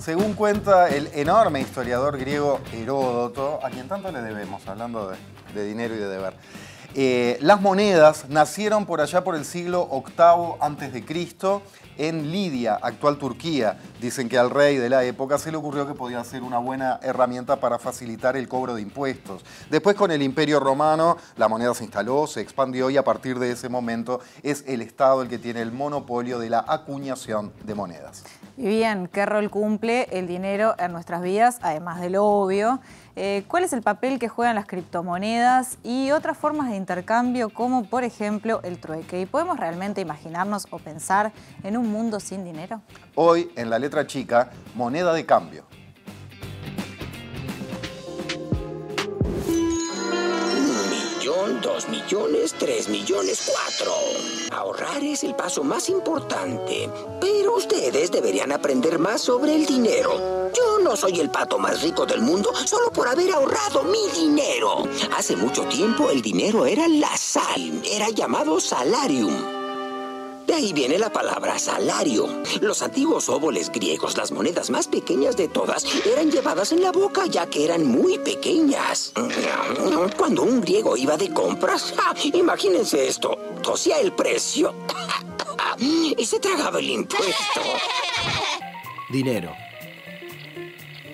Según cuenta el enorme historiador griego Heródoto, a quien tanto le debemos, hablando de dinero y de deber, las monedas nacieron por allá por el siglo VIII a.C. en Lidia, actual Turquía. Dicen que al rey de la época se le ocurrió que podía ser una buena herramienta para facilitar el cobro de impuestos. Después, con el Imperio Romano, la moneda se instaló, se expandió y a partir de ese momento es el Estado el que tiene el monopolio de la acuñación de monedas. Y bien, ¿qué rol cumple el dinero en nuestras vidas, además de lo obvio? ¿Cuál es el papel que juegan las criptomonedas y otras formas de intercambio como, por ejemplo, el trueque? ¿Y podemos realmente imaginarnos o pensar en un mundo sin dinero? Hoy, en la letra chica, moneda de cambio. 2 millones, 3 millones, 4. Ahorrar es el paso más importante, pero ustedes deberían aprender más sobre el dinero. Yo no soy el pato más rico del mundo solo por haber ahorrado mi dinero. Hace mucho tiempo el dinero era la sal, era llamado salarium. De ahí viene la palabra salario. Los antiguos óboles griegos, las monedas más pequeñas de todas, eran llevadas en la boca ya que eran muy pequeñas. Cuando un griego iba de compras, imagínense esto, tosía el precio y se tragaba el impuesto. Dinero.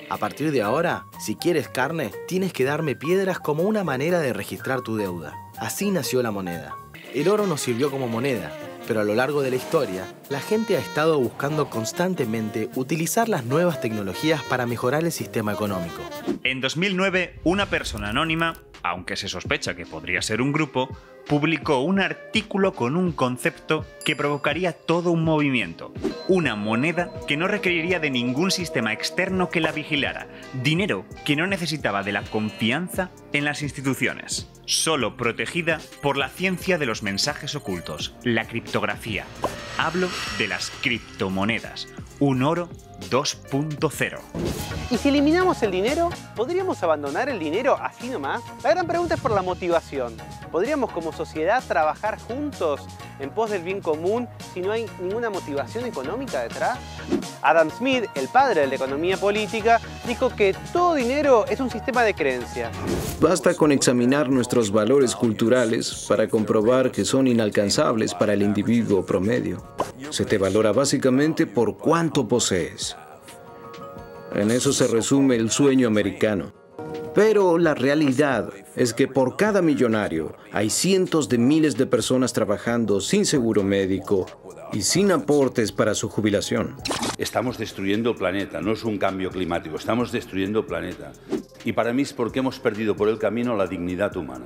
A partir de ahora, si quieres carne, tienes que darme piedras como una manera de registrar tu deuda. Así nació la moneda. El oro nos sirvió como moneda, pero a lo largo de la historia, la gente ha estado buscando constantemente utilizar las nuevas tecnologías para mejorar el sistema económico. En 2009, una persona anónima, aunque se sospecha que podría ser un grupo, publicó un artículo con un concepto que provocaría todo un movimiento. Una moneda que no requeriría de ningún sistema externo que la vigilara. Dinero que no necesitaba de la confianza en las instituciones. Solo protegida por la ciencia de los mensajes ocultos, la criptografía. Hablo de las criptomonedas. Un oro 2.0. ¿Y si eliminamos el dinero? ¿Podríamos abandonar el dinero así nomás? La gran pregunta es por la motivación. ¿Podríamos como sociedad trabajar juntos en pos del bien común si no hay ninguna motivación económica detrás? Adam Smith, el padre de la economía política, dijo que todo dinero es un sistema de creencias. Basta con examinar nuestros valores culturales para comprobar que son inalcanzables para el individuo promedio. Se te valora básicamente por cuánto posees. En eso se resume el sueño americano. Pero la realidad es que por cada millonario hay cientos de miles de personas trabajando sin seguro médico y sin aportes para su jubilación. Estamos destruyendo el planeta, no es un cambio climático, estamos destruyendo el planeta. Y para mí es porque hemos perdido por el camino la dignidad humana.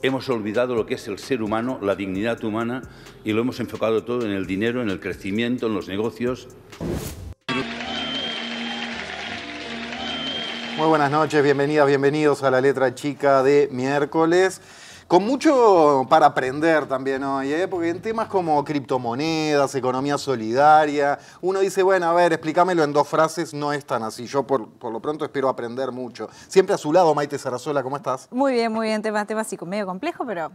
Hemos olvidado lo que es el ser humano, la dignidad humana, y lo hemos enfocado todo en el dinero, en el crecimiento, en los negocios. Muy buenas noches, bienvenidas, bienvenidos a la letra chica de miércoles. Con mucho para aprender también hoy, porque en temas como criptomonedas, economía solidaria, uno dice, bueno, a ver, explícamelo en 2 frases, no es tan así. Yo por lo pronto espero aprender mucho. Siempre a su lado, Maite Sarasola, ¿cómo estás? Muy bien, tema así, medio complejo, pero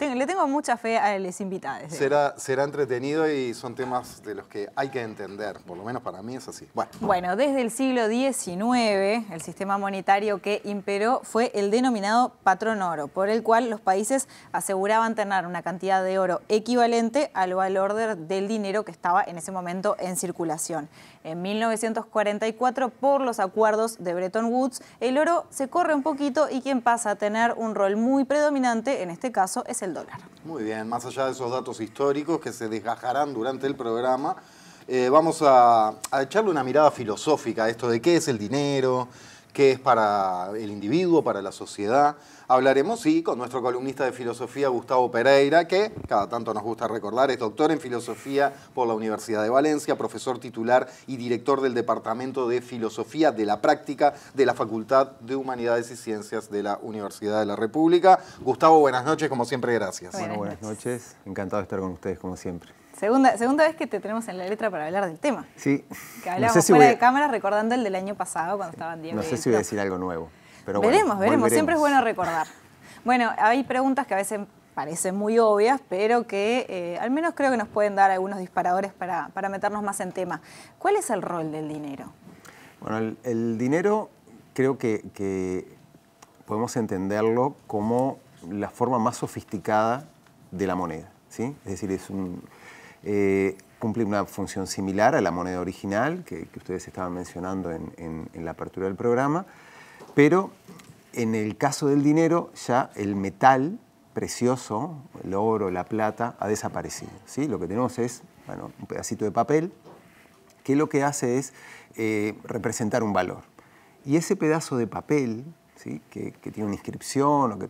le tengo mucha fe a los invitados. Será entretenido y son temas de los que hay que entender, por lo menos para mí es así. Bueno, desde el siglo XIX, el sistema monetario que imperó fue el denominado patrón oro, por el cual los países aseguraban tener una cantidad de oro equivalente al valor del dinero que estaba en ese momento en circulación. En 1944, por los acuerdos de Bretton Woods, el oro se corre un poquito y quien pasa a tener un rol muy predominante, en este caso, es el dólar. Muy bien, más allá de esos datos históricos que se desgajarán durante el programa, vamos a echarle una mirada filosófica a esto de qué es el dinero, qué es para el individuo, para la sociedad. Hablaremos, sí, con nuestro columnista de filosofía, Gustavo Pereira, que cada tanto nos gusta recordar, es doctor en filosofía por la Universidad de Valencia, profesor titular y director del Departamento de Filosofía de la Práctica de la Facultad de Humanidades y Ciencias de la Universidad de la República. Gustavo, buenas noches, como siempre, gracias. Buenas noches, encantado de estar con ustedes, como siempre. Segunda vez que te tenemos en la letra para hablar del tema. Sí. Que hablábamos fuera de cámara recordando el del año pasado cuando estaban Diego. No sé si voy a decir algo nuevo. Pero veremos. Volveremos. Siempre es bueno recordar. Bueno, hay preguntas que a veces parecen muy obvias, pero que al menos creo que nos pueden dar algunos disparadores para meternos más en tema. ¿Cuál es el rol del dinero? Bueno, el dinero creo que podemos entenderlo como la forma más sofisticada de la moneda, ¿sí? Es decir, cumple una función similar a la moneda original que ustedes estaban mencionando en la apertura del programa, pero en el caso del dinero ya el metal precioso, el oro, la plata, ha desaparecido, ¿sí? Lo que tenemos es, bueno, un pedacito de papel que lo que hace es representar un valor. Y ese pedazo de papel, ¿sí? que tiene una inscripción o que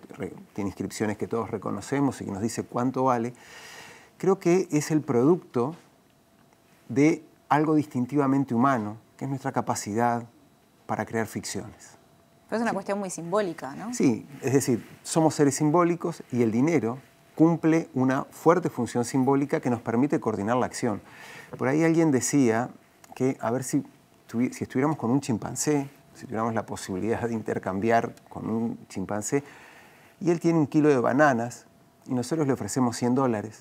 tiene inscripciones que todos reconocemos y que nos dice cuánto vale, creo que es el producto de algo distintivamente humano, que es nuestra capacidad para crear ficciones. Pero es una cuestión muy simbólica, ¿no? Sí, es decir, somos seres simbólicos y el dinero cumple una fuerte función simbólica que nos permite coordinar la acción. Por ahí alguien decía que, a ver si estuviéramos con un chimpancé, si tuviéramos la posibilidad de intercambiar con un chimpancé, y él tiene 1 kilo de bananas y nosotros le ofrecemos $100,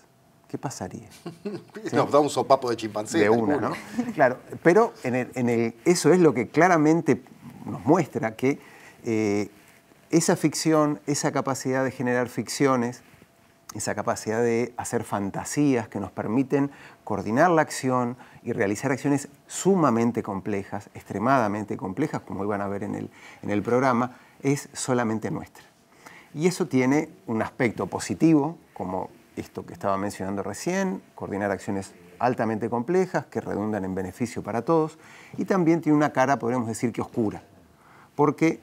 ¿qué pasaría? ¿Sí? Nos da un sopapo de chimpancé. De una, ¿no? Claro, pero eso es lo que claramente nos muestra que esa ficción, esa capacidad de generar ficciones, esa capacidad de hacer fantasías que nos permiten coordinar la acción y realizar acciones sumamente complejas, extremadamente complejas, como iban a ver en el programa, es solamente nuestra. Y eso tiene un aspecto positivo, como esto que estaba mencionando recién, coordinar acciones altamente complejas que redundan en beneficio para todos, y también tiene una cara, podríamos decir, que oscura, porque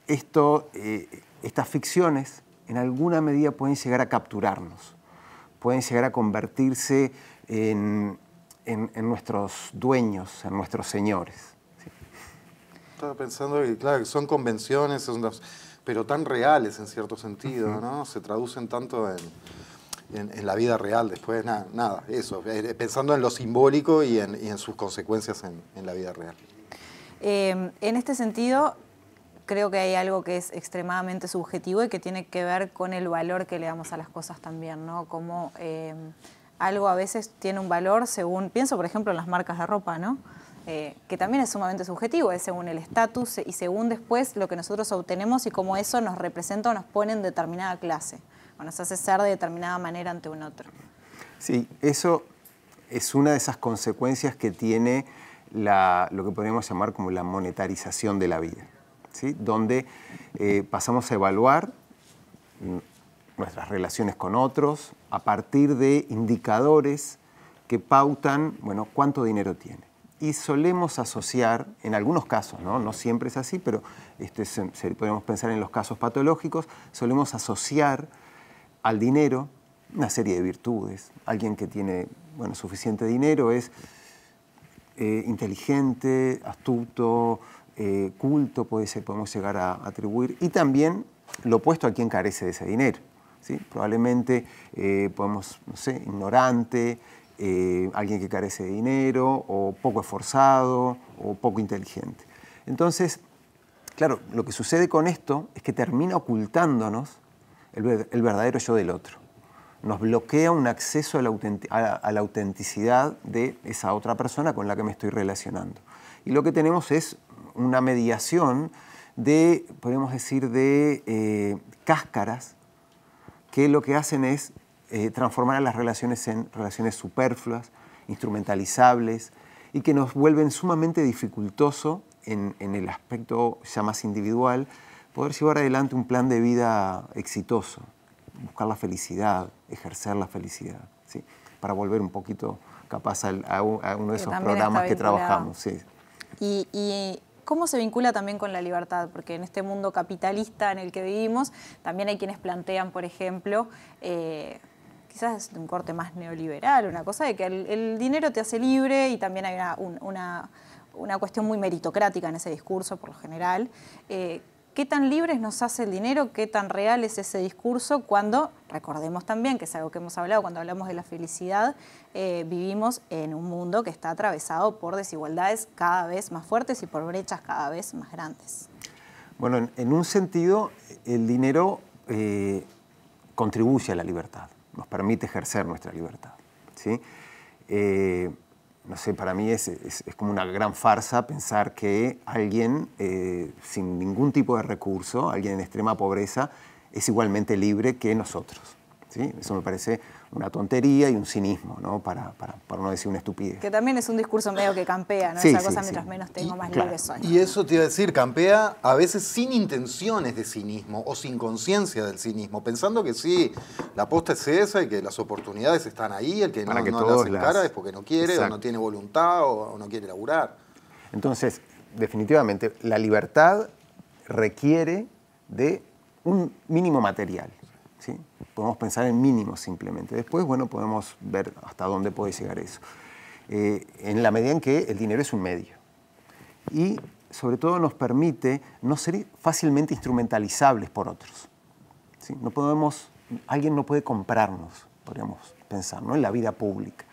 estas ficciones en alguna medida pueden llegar a capturarnos, pueden llegar a convertirse en nuestros dueños, en nuestros señores. ¿Sí? Estaba pensando que, claro, son convenciones, pero tan reales en cierto sentido, ¿no? Se traducen tanto en la vida real después, nada, eso, pensando en lo simbólico y en sus consecuencias en la vida real. En este sentido, creo que hay algo que es extremadamente subjetivo y que tiene que ver con el valor que le damos a las cosas también, ¿no? Como algo a veces tiene un valor según, pienso por ejemplo en las marcas de ropa, ¿no? Que también es sumamente subjetivo, es según el estatus y según después lo que nosotros obtenemos y cómo eso nos representa o nos pone en determinada clase, o nos hace ser de determinada manera ante un otro. Sí, eso es una de esas consecuencias que tiene lo que podríamos llamar como la monetarización de la vida, ¿sí? Donde pasamos a evaluar nuestras relaciones con otros a partir de indicadores que pautan, bueno, cuánto dinero tiene. Y solemos asociar, en algunos casos, no siempre es así, pero podemos pensar en los casos patológicos, solemos asociar al dinero una serie de virtudes. Alguien que tiene, bueno, suficiente dinero es inteligente, astuto, culto, podemos llegar a atribuir, y también lo opuesto a quien carece de ese dinero, ¿sí? Probablemente podemos, no sé, ignorante, alguien que carece de dinero, o poco esforzado, o poco inteligente. Entonces, claro, lo que sucede con esto es que termina ocultándonos el verdadero yo del otro. Nos bloquea un acceso a la autenticidad de esa otra persona con la que me estoy relacionando. Y lo que tenemos es una mediación de, podemos decir, de cáscaras que lo que hacen es transformar a las relaciones en relaciones superfluas, instrumentalizables, y que nos vuelven sumamente dificultoso en el aspecto ya más individual poder llevar adelante un plan de vida exitoso, buscar la felicidad, ejercer la felicidad, ¿sí? Para volver un poquito capaz a uno de esos programas que trabajamos. Sí. Y ¿cómo se vincula también con la libertad? Porque en este mundo capitalista en el que vivimos, también hay quienes plantean, por ejemplo, quizás de un corte más neoliberal, una cosa de que el dinero te hace libre, y también hay una cuestión muy meritocrática en ese discurso por lo general. ¿Qué tan libres nos hace el dinero? ¿Qué tan real es ese discurso cuando, recordemos también, que es algo que hemos hablado cuando hablamos de la felicidad, vivimos en un mundo que está atravesado por desigualdades cada vez más fuertes y por brechas cada vez más grandes? Bueno, en un sentido, el dinero contribuye a la libertad, nos permite ejercer nuestra libertad, ¿sí? no sé, para mí es como una gran farsa pensar que alguien sin ningún tipo de recurso, alguien en extrema pobreza, es igualmente libre que nosotros, ¿sí? Eso me parece una tontería y un cinismo, ¿no? Para no decir una estupidez. Que también es un discurso medio que campea, ¿no? Sí, Esa sí, cosa, sí. mientras menos tengo, más claro. libre soy. Y eso te iba a decir, campea a veces sin intenciones de cinismo o sin conciencia del cinismo, pensando que sí, la posta es esa y que las oportunidades están ahí, el que no, Para que no todos las encara las- es porque no quiere, Exacto. o no tiene voluntad, o no quiere laburar. Entonces, definitivamente, la libertad requiere de un mínimo material, ¿sí? Podemos pensar en mínimos simplemente. Después, bueno, podemos ver hasta dónde puede llegar eso. En la medida en que el dinero es un medio. Y, sobre todo, nos permite no ser fácilmente instrumentalizables por otros, ¿sí? Alguien no puede comprarnos, podríamos pensar, ¿no? En la vida pública.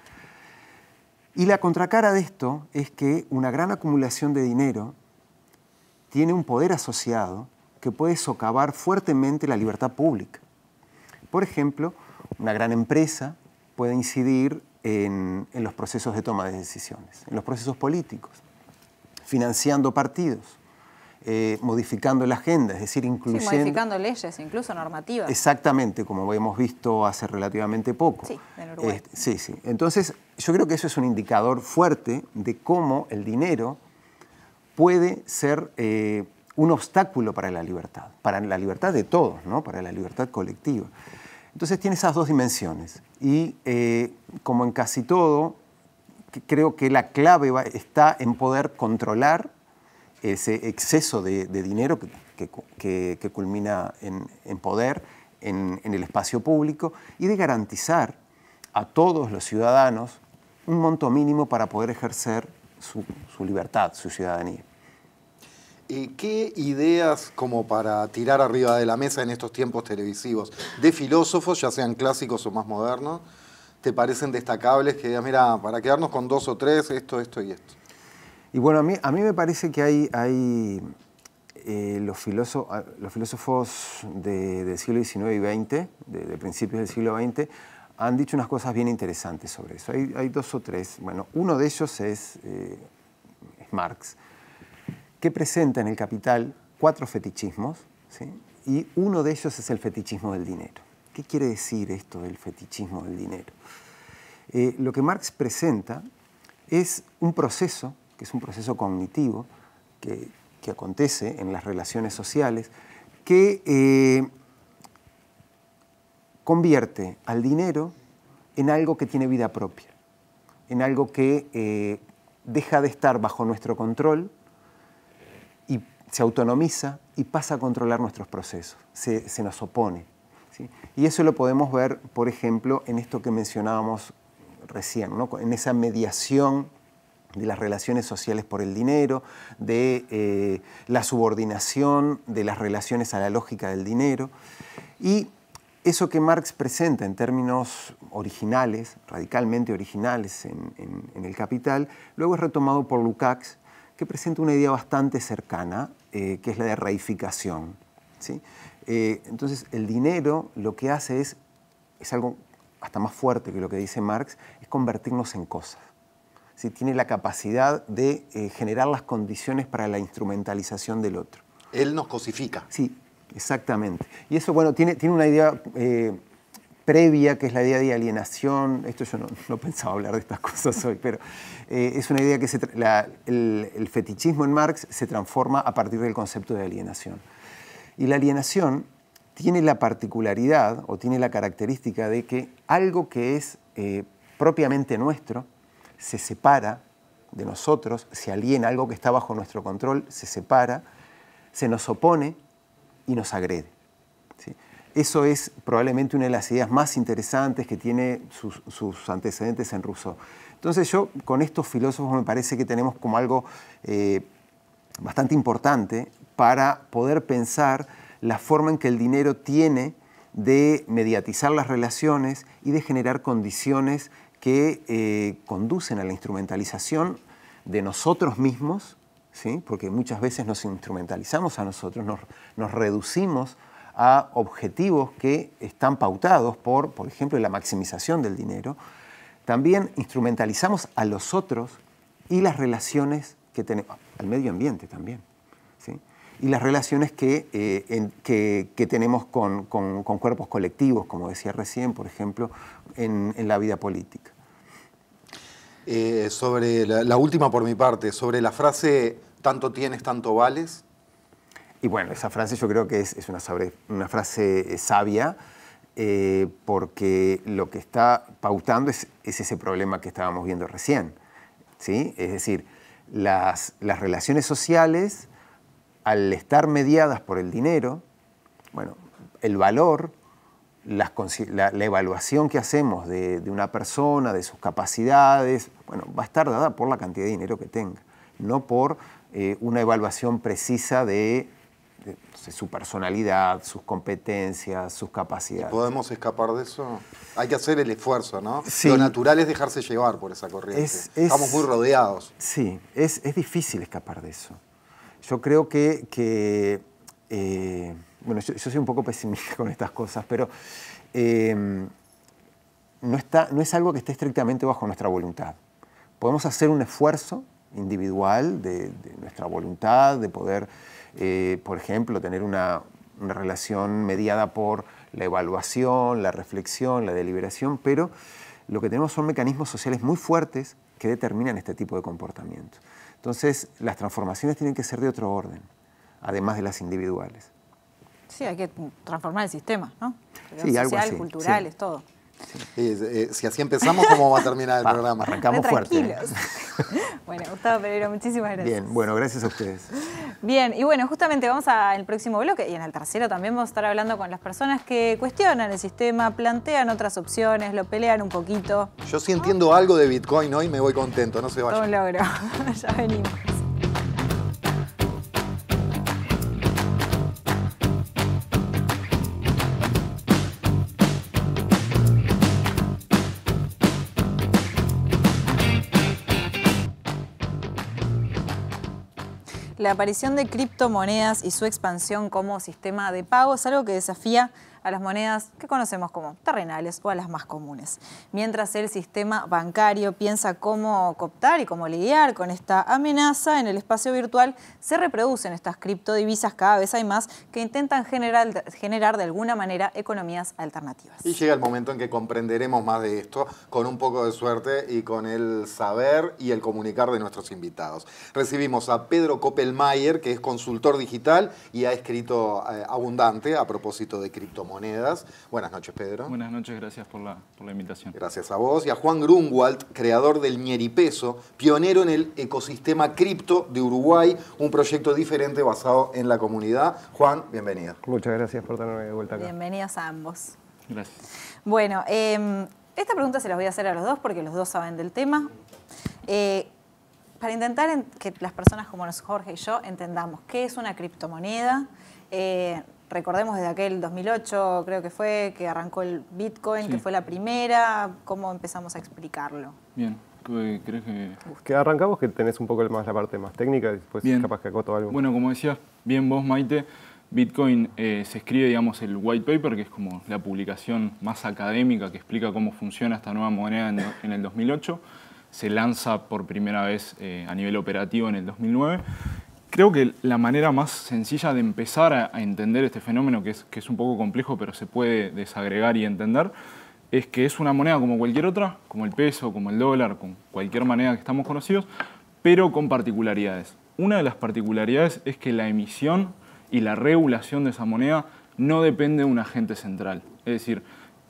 Y la contracara de esto es que una gran acumulación de dinero tiene un poder asociado que puede socavar fuertemente la libertad pública. Por ejemplo, una gran empresa puede incidir en los procesos de toma de decisiones, en los procesos políticos, financiando partidos, modificando la agenda, es decir, Sí, incluyendo... modificando leyes, incluso normativas. Exactamente, como hemos visto hace relativamente poco. Sí, en Uruguay. Sí. Entonces, yo creo que eso es un indicador fuerte de cómo el dinero puede ser un obstáculo para la libertad de todos, ¿no? Para la libertad colectiva. Entonces tiene esas dos dimensiones y como en casi todo, creo que la clave está en poder controlar ese exceso de dinero que culmina en poder en el espacio público y de garantizar a todos los ciudadanos un monto mínimo para poder ejercer su libertad, su ciudadanía. ¿Qué ideas como para tirar arriba de la mesa en estos tiempos televisivos de filósofos, ya sean clásicos o más modernos, te parecen destacables que digas, mira, para quedarnos con 2 o 3, esto y esto? Y bueno, a mí me parece que hay los filósofos del siglo XIX y XX, de principios del siglo XX, han dicho unas cosas bien interesantes sobre eso. Hay 2 o 3. Bueno, uno de ellos es Marx, que presenta en El Capital 4 fetichismos, ¿sí? Y uno de ellos es el fetichismo del dinero. ¿Qué quiere decir esto del fetichismo del dinero? Lo que Marx presenta es un proceso, que es un proceso cognitivo, que acontece en las relaciones sociales, que convierte al dinero en algo que tiene vida propia, en algo que deja de estar bajo nuestro control y se autonomiza y pasa a controlar nuestros procesos, se nos opone, ¿sí? Y eso lo podemos ver, por ejemplo, en esto que mencionábamos recién, ¿no? En esa mediación de las relaciones sociales por el dinero, de la subordinación de las relaciones a la lógica del dinero. Y eso que Marx presenta en términos originales, radicalmente originales en El Capital, luego es retomado por Lukács, que presenta una idea bastante cercana, que es la de reificación, ¿sí? Entonces, el dinero lo que hace es algo hasta más fuerte que lo que dice Marx, es convertirnos en cosas. ¿Sí? Tiene la capacidad de generar las condiciones para la instrumentalización del otro. Él nos cosifica. Sí, exactamente. Y eso, bueno, tiene una idea previa, que es la idea de alienación. Esto yo no pensaba hablar de estas cosas hoy, pero es una idea que el fetichismo en Marx se transforma a partir del concepto de alienación. Y la alienación tiene la particularidad o tiene la característica de que algo que es propiamente nuestro se separa de nosotros, se aliena, algo que está bajo nuestro control se separa, se nos opone y nos agrede, ¿sí? Eso es probablemente una de las ideas más interesantes que tiene sus antecedentes en Rousseau. Entonces yo con estos filósofos me parece que tenemos como algo bastante importante para poder pensar la forma en que el dinero tiene de mediatizar las relaciones y de generar condiciones que conducen a la instrumentalización de nosotros mismos, ¿sí? Porque muchas veces nos instrumentalizamos a nosotros, nos reducimos a objetivos que están pautados por ejemplo, la maximización del dinero, también instrumentalizamos a los otros y las relaciones que tenemos, al medio ambiente también, ¿sí? Y las relaciones que tenemos con cuerpos colectivos, como decía recién, por ejemplo, en la vida política. Sobre la última por mi parte, sobre la frase tanto tienes, tanto vales. Y bueno, esa frase yo creo que es una frase sabia, porque lo que está pautando es ese problema que estábamos viendo recién, ¿sí? Es decir, las relaciones sociales, al estar mediadas por el dinero, bueno, el valor, la evaluación que hacemos de una persona, de sus capacidades, bueno, va a estar dada por la cantidad de dinero que tenga, no por una evaluación precisa de su personalidad, sus competencias, sus capacidades. ¿Podemos escapar de eso? Hay que hacer el esfuerzo, ¿no? Sí. Lo natural es dejarse llevar por esa corriente. Estamos muy rodeados. Sí, es difícil escapar de eso. Yo creo que bueno, yo soy un poco pesimista con estas cosas, pero no es algo que esté estrictamente bajo nuestra voluntad. Podemos hacer un esfuerzo individual de nuestra voluntad, de poder, por ejemplo, tener una relación mediada por la evaluación, la reflexión, la deliberación, pero lo que tenemos son mecanismos sociales muy fuertes que determinan este tipo de comportamientos. Entonces, las transformaciones tienen que ser de otro orden, además de las individuales. Sí, hay que transformar el sistema, ¿no? Sí, algo social, así, culturales, sí. todo. Si así empezamos, ¿cómo va a terminar el programa? Arrancamos fuerte. Tranquilos. Bueno, Gustavo Pereiro, muchísimas gracias. Bien, bueno, gracias a ustedes. Bien, y bueno, justamente vamos al próximo bloque y en el tercero también vamos a estar hablando con las personas que cuestionan el sistema, plantean otras opciones, lo pelean un poquito. Yo sí entiendo algo de Bitcoin hoy, me voy contento, no se Todo un vayan. logro. Ya venimos. La aparición de criptomonedas y su expansión como sistema de pago es algo que desafía a las monedas que conocemos como terrenales o a las más comunes. Mientras el sistema bancario piensa cómo cooptar y cómo lidiar con esta amenaza, en el espacio virtual se reproducen estas criptodivisas, cada vez hay más que intentan generar de alguna manera economías alternativas. Y llega el momento en que comprenderemos más de esto con un poco de suerte y con el saber y el comunicar de nuestros invitados. Recibimos a Pedro Koppelmayer, que es consultor digital y ha escrito abundante a propósito de criptomonedas. Buenas noches, Pedro. Buenas noches, gracias por la invitación. Gracias a vos. Y a Juan Grunwald, creador del Ñeripeso, pionero en el ecosistema cripto de Uruguay, un proyecto diferente basado en la comunidad. Juan, bienvenido. Muchas gracias por tenerme de vuelta acá. Bienvenidos a ambos. Gracias. Bueno, esta pregunta se las voy a hacer a los dos porque los dos saben del tema. Para intentar que las personas como Jorge y yo entendamos qué es una criptomoneda. Recordemos desde aquel 2008, creo que fue, que arrancó el Bitcoin, sí, que fue la primera. ¿Cómo empezamos a explicarlo? Bien, ¿crees que...? Que arrancamos, que tenés un poco más la parte más técnica y después bien, capaz que acoto algo. Bueno, como decías bien vos, Maite, Bitcoin se escribe, digamos, el white paper, que es como la publicación más académica que explica cómo funciona esta nueva moneda en el 2008. Se lanza por primera vez a nivel operativo en el 2009. Creo que la manera más sencilla de empezar a entender este fenómeno, que es un poco complejo, pero se puede desagregar y entender, es que es una moneda como cualquier otra, como el peso, como el dólar, con cualquier moneda que estamos conocidos, pero con particularidades. Una de las particularidades es que la emisión y la regulación de esa moneda no depende de un agente central. Es decir,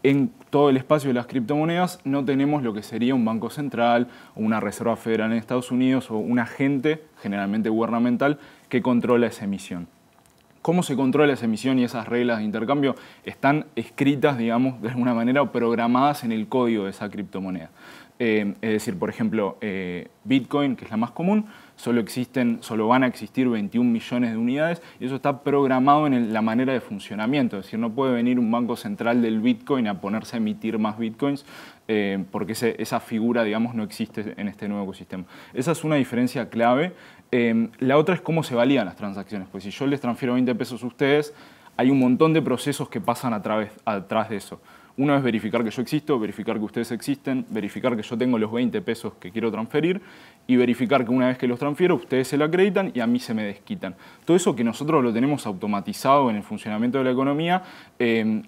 en todo el espacio de las criptomonedas no tenemos lo que sería un banco central o una reserva federal en Estados Unidos o un agente, generalmente gubernamental, que controla esa emisión. ¿Cómo se controla esa emisión y esas reglas de intercambio? Están escritas, digamos, de alguna manera o programadas en el código de esa criptomoneda. Es decir, por ejemplo, Bitcoin, que es la más común, solo van a existir 21 millones de unidades y eso está programado en la manera de funcionamiento. Es decir, no puede venir un banco central del Bitcoin a ponerse a emitir más Bitcoins porque esa figura, digamos, no existe en este nuevo ecosistema. Esa es una diferencia clave. La otra es cómo se validan las transacciones. Pues si yo les transfiero 20 pesos a ustedes, hay un montón de procesos que pasan atrás de eso. Uno es verificar que yo existo, verificar que ustedes existen, verificar que yo tengo los 20 pesos que quiero transferir y verificar que una vez que los transfiero, ustedes se lo acreditan y a mí se me desquitan. Todo eso que nosotros lo tenemos automatizado en el funcionamiento de la economía,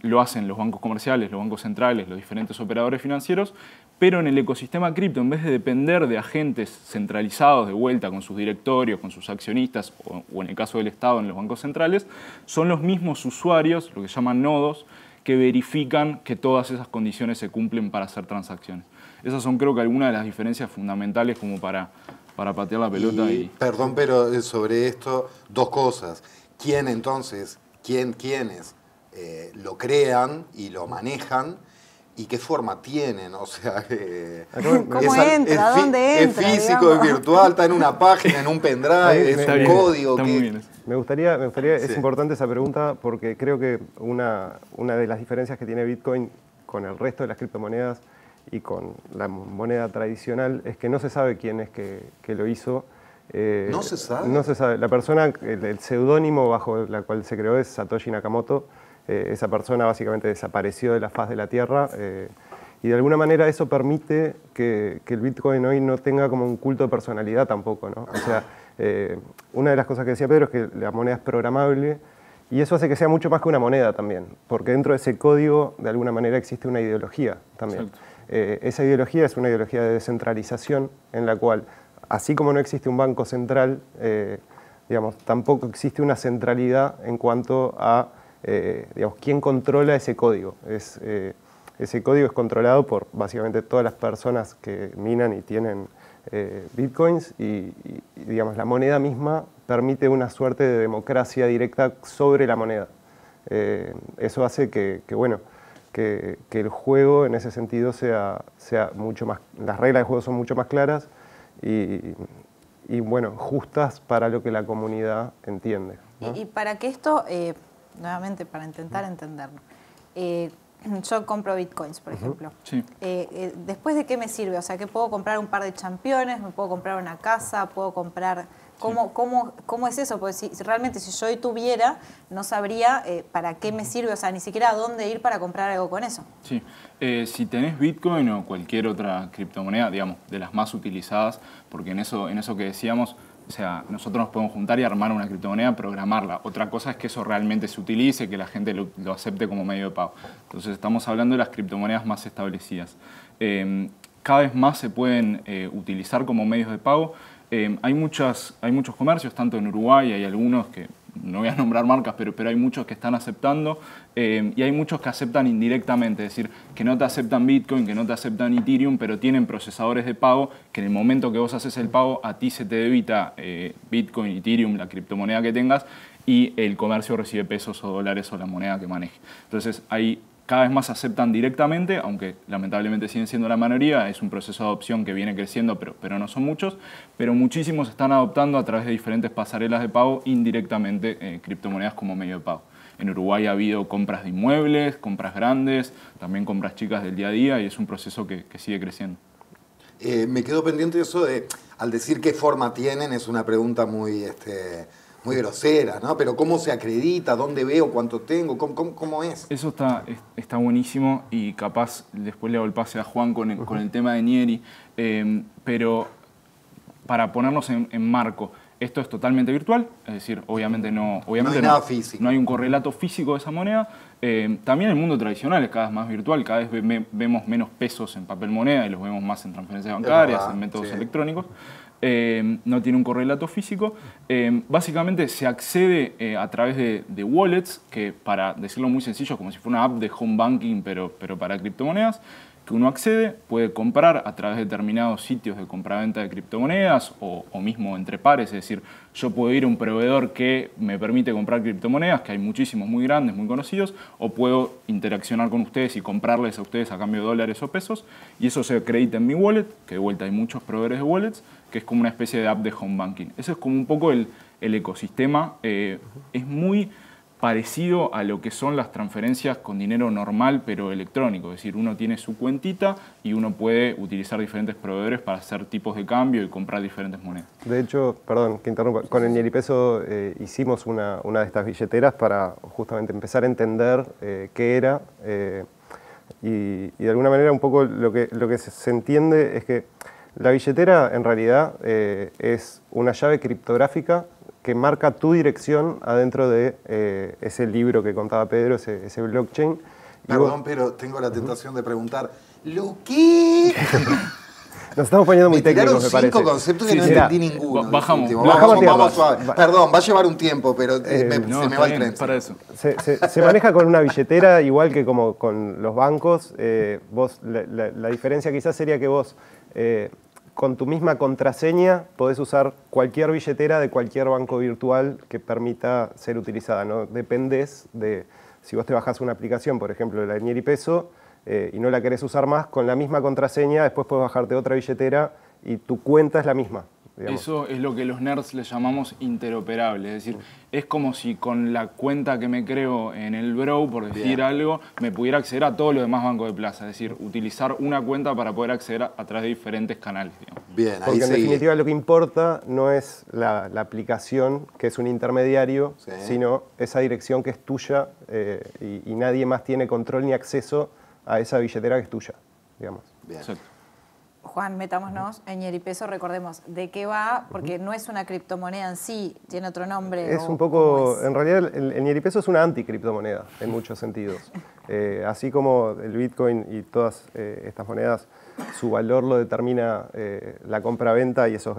lo hacen los bancos comerciales, los bancos centrales, los diferentes operadores financieros, pero en el ecosistema cripto, en vez de depender de agentes centralizados de vuelta con sus directorios, con sus accionistas, o en el caso del Estado en los bancos centrales, son los mismos usuarios, lo que llaman nodos, que verifican que todas esas condiciones se cumplen para hacer transacciones. Esas son, creo que, algunas de las diferencias fundamentales como para patear la pelota. Perdón, pero sobre esto, dos cosas. ¿Quiénes lo crean y lo manejan? ¿Y qué forma tienen? O sea, ¿cómo entra? ¿Dónde entra? ¿Es físico, es virtual? ¿Está en una página, en un pendrive? ¿Es un código? Está muy bien. Me gustaría es importante esa pregunta porque creo que una de las diferencias que tiene Bitcoin con el resto de las criptomonedas y con la moneda tradicional es que no se sabe quién es que lo hizo. ¿No se sabe? No se sabe. La persona, el seudónimo bajo la cual se creó es Satoshi Nakamoto. Esa persona básicamente desapareció de la faz de la Tierra y de alguna manera eso permite que el Bitcoin hoy no tenga como un culto de personalidad tampoco, ¿no? O sea, una de las cosas que decía Pedro es que la moneda es programable y eso hace que sea mucho más que una moneda también, porque dentro de ese código de alguna manera existe una ideología también. Esa ideología es una ideología de descentralización en la cual, así como no existe un banco central, digamos, tampoco existe una centralidad en cuanto a digamos, quién controla ese código. Ese código es controlado por básicamente todas las personas que minan y tienen bitcoins y digamos, la moneda misma permite una suerte de democracia directa sobre la moneda. Eso hace que el juego en ese sentido sea mucho más, las reglas del juego son mucho más claras y bueno, justas para lo que la comunidad entiende, ¿no? Y para que esto, nuevamente para intentar entenderlo, yo compro bitcoins, por ejemplo. Sí. ¿Después de qué me sirve? O sea, que puedo comprar un par de championes, me puedo comprar una casa, puedo comprar... ¿Cómo es eso? Porque si realmente si yo hoy tuviera, no sabría para qué me sirve, o sea, ni siquiera a dónde ir para comprar algo con eso. Sí. Si tenés Bitcoin o cualquier otra criptomoneda, digamos, de las más utilizadas, porque en eso que decíamos, o sea, nosotros nos podemos juntar y armar una criptomoneda, programarla. Otra cosa es que eso realmente se utilice, que la gente lo acepte como medio de pago. Entonces estamos hablando de las criptomonedas más establecidas. Cada vez más se pueden utilizar como medios de pago. Hay muchos comercios, tanto en Uruguay, hay algunos que, no voy a nombrar marcas, pero hay muchos que están aceptando y hay muchos que aceptan indirectamente, es decir, que no te aceptan Bitcoin, que no te aceptan Ethereum, pero tienen procesadores de pago que en el momento que vos haces el pago, a ti se te debita Bitcoin, Ethereum, la criptomoneda que tengas, y el comercio recibe pesos o dólares o la moneda que maneje. Entonces, cada vez más aceptan directamente, aunque lamentablemente siguen siendo la mayoría, es un proceso de adopción que viene creciendo, pero no son muchos, pero muchísimos están adoptando a través de diferentes pasarelas de pago indirectamente criptomonedas como medio de pago. En Uruguay ha habido compras de inmuebles, compras grandes, también compras chicas del día a día y es un proceso que sigue creciendo. Me quedó pendiente eso de, al decir qué forma tienen, es una pregunta muy grosera, ¿no? Pero ¿cómo se acredita? ¿Dónde veo? ¿Cuánto tengo? ¿Cómo es? Eso está buenísimo y capaz después le hago el pase a Juan con el tema de Nieri, pero para ponernos en marco, esto es totalmente virtual, es decir, obviamente no hay nada físico. No hay un correlato físico de esa moneda. También el mundo tradicional es cada vez más virtual, cada vez vemos menos pesos en papel moneda y los vemos más en transferencias bancarias, en métodos electrónicos. No tiene un correlato físico. Básicamente se accede a través de wallets, que para decirlo muy sencillo, como si fuera una app de home banking, pero para criptomonedas, que uno accede, puede comprar a través de determinados sitios de compraventa de criptomonedas o mismo entre pares, es decir, yo puedo ir a un proveedor que me permite comprar criptomonedas, que hay muchísimos muy grandes, muy conocidos, o puedo interaccionar con ustedes y comprarles a ustedes a cambio de dólares o pesos, y eso se acredita en mi wallet, que de vuelta hay muchos proveedores de wallets, que es como una especie de app de home banking. Ese es como un poco el ecosistema. Es muy parecido a lo que son las transferencias con dinero normal pero electrónico, es decir, uno tiene su cuentita y uno puede utilizar diferentes proveedores para hacer tipos de cambio y comprar diferentes monedas. De hecho, perdón que interrumpa, con el Nieripeso hicimos una de estas billeteras para justamente empezar a entender qué era. Y de alguna manera un poco lo que se entiende es que la billetera en realidad es una llave criptográfica que marca tu dirección adentro de ese libro que contaba Pedro, ese blockchain. Perdón, pero tengo la tentación de preguntar, ¿lo qué? Nos estamos poniendo muy técnicos, me parece. 5 conceptos que no entendí ninguno. Bajamos suave. Perdón, va a llevar un tiempo, pero se me va el tren. Para eso. Se maneja con una billetera igual que como con los bancos. La diferencia quizás sería que vos con tu misma contraseña podés usar cualquier billetera de cualquier banco virtual que permita ser utilizada. No dependés de, si vos te bajás una aplicación, por ejemplo, la de Ñeripeso, y no la querés usar más, con la misma contraseña después puedes bajarte otra billetera y tu cuenta es la misma. Digamos. Eso es lo que los nerds le llamamos interoperable, es decir, es como si con la cuenta que me creo en el Bro, por decir algo, me pudiera acceder a todos los demás bancos de plaza, es decir, utilizar una cuenta para poder acceder a través de diferentes canales. Digamos. Bien, ahí porque en definitiva lo que importa no es la aplicación, que es un intermediario, sino esa dirección que es tuya y nadie más tiene control ni acceso a esa billetera que es tuya, digamos. Bien. Exacto. Juan, metámonos en Ñeripeso, recordemos de qué va, porque no es una criptomoneda en sí, tiene otro nombre. Es un poco, en realidad el Ñeripeso es una anticriptomoneda en muchos sentidos. Así como el Bitcoin y todas estas monedas, su valor lo determina la compra-venta y esos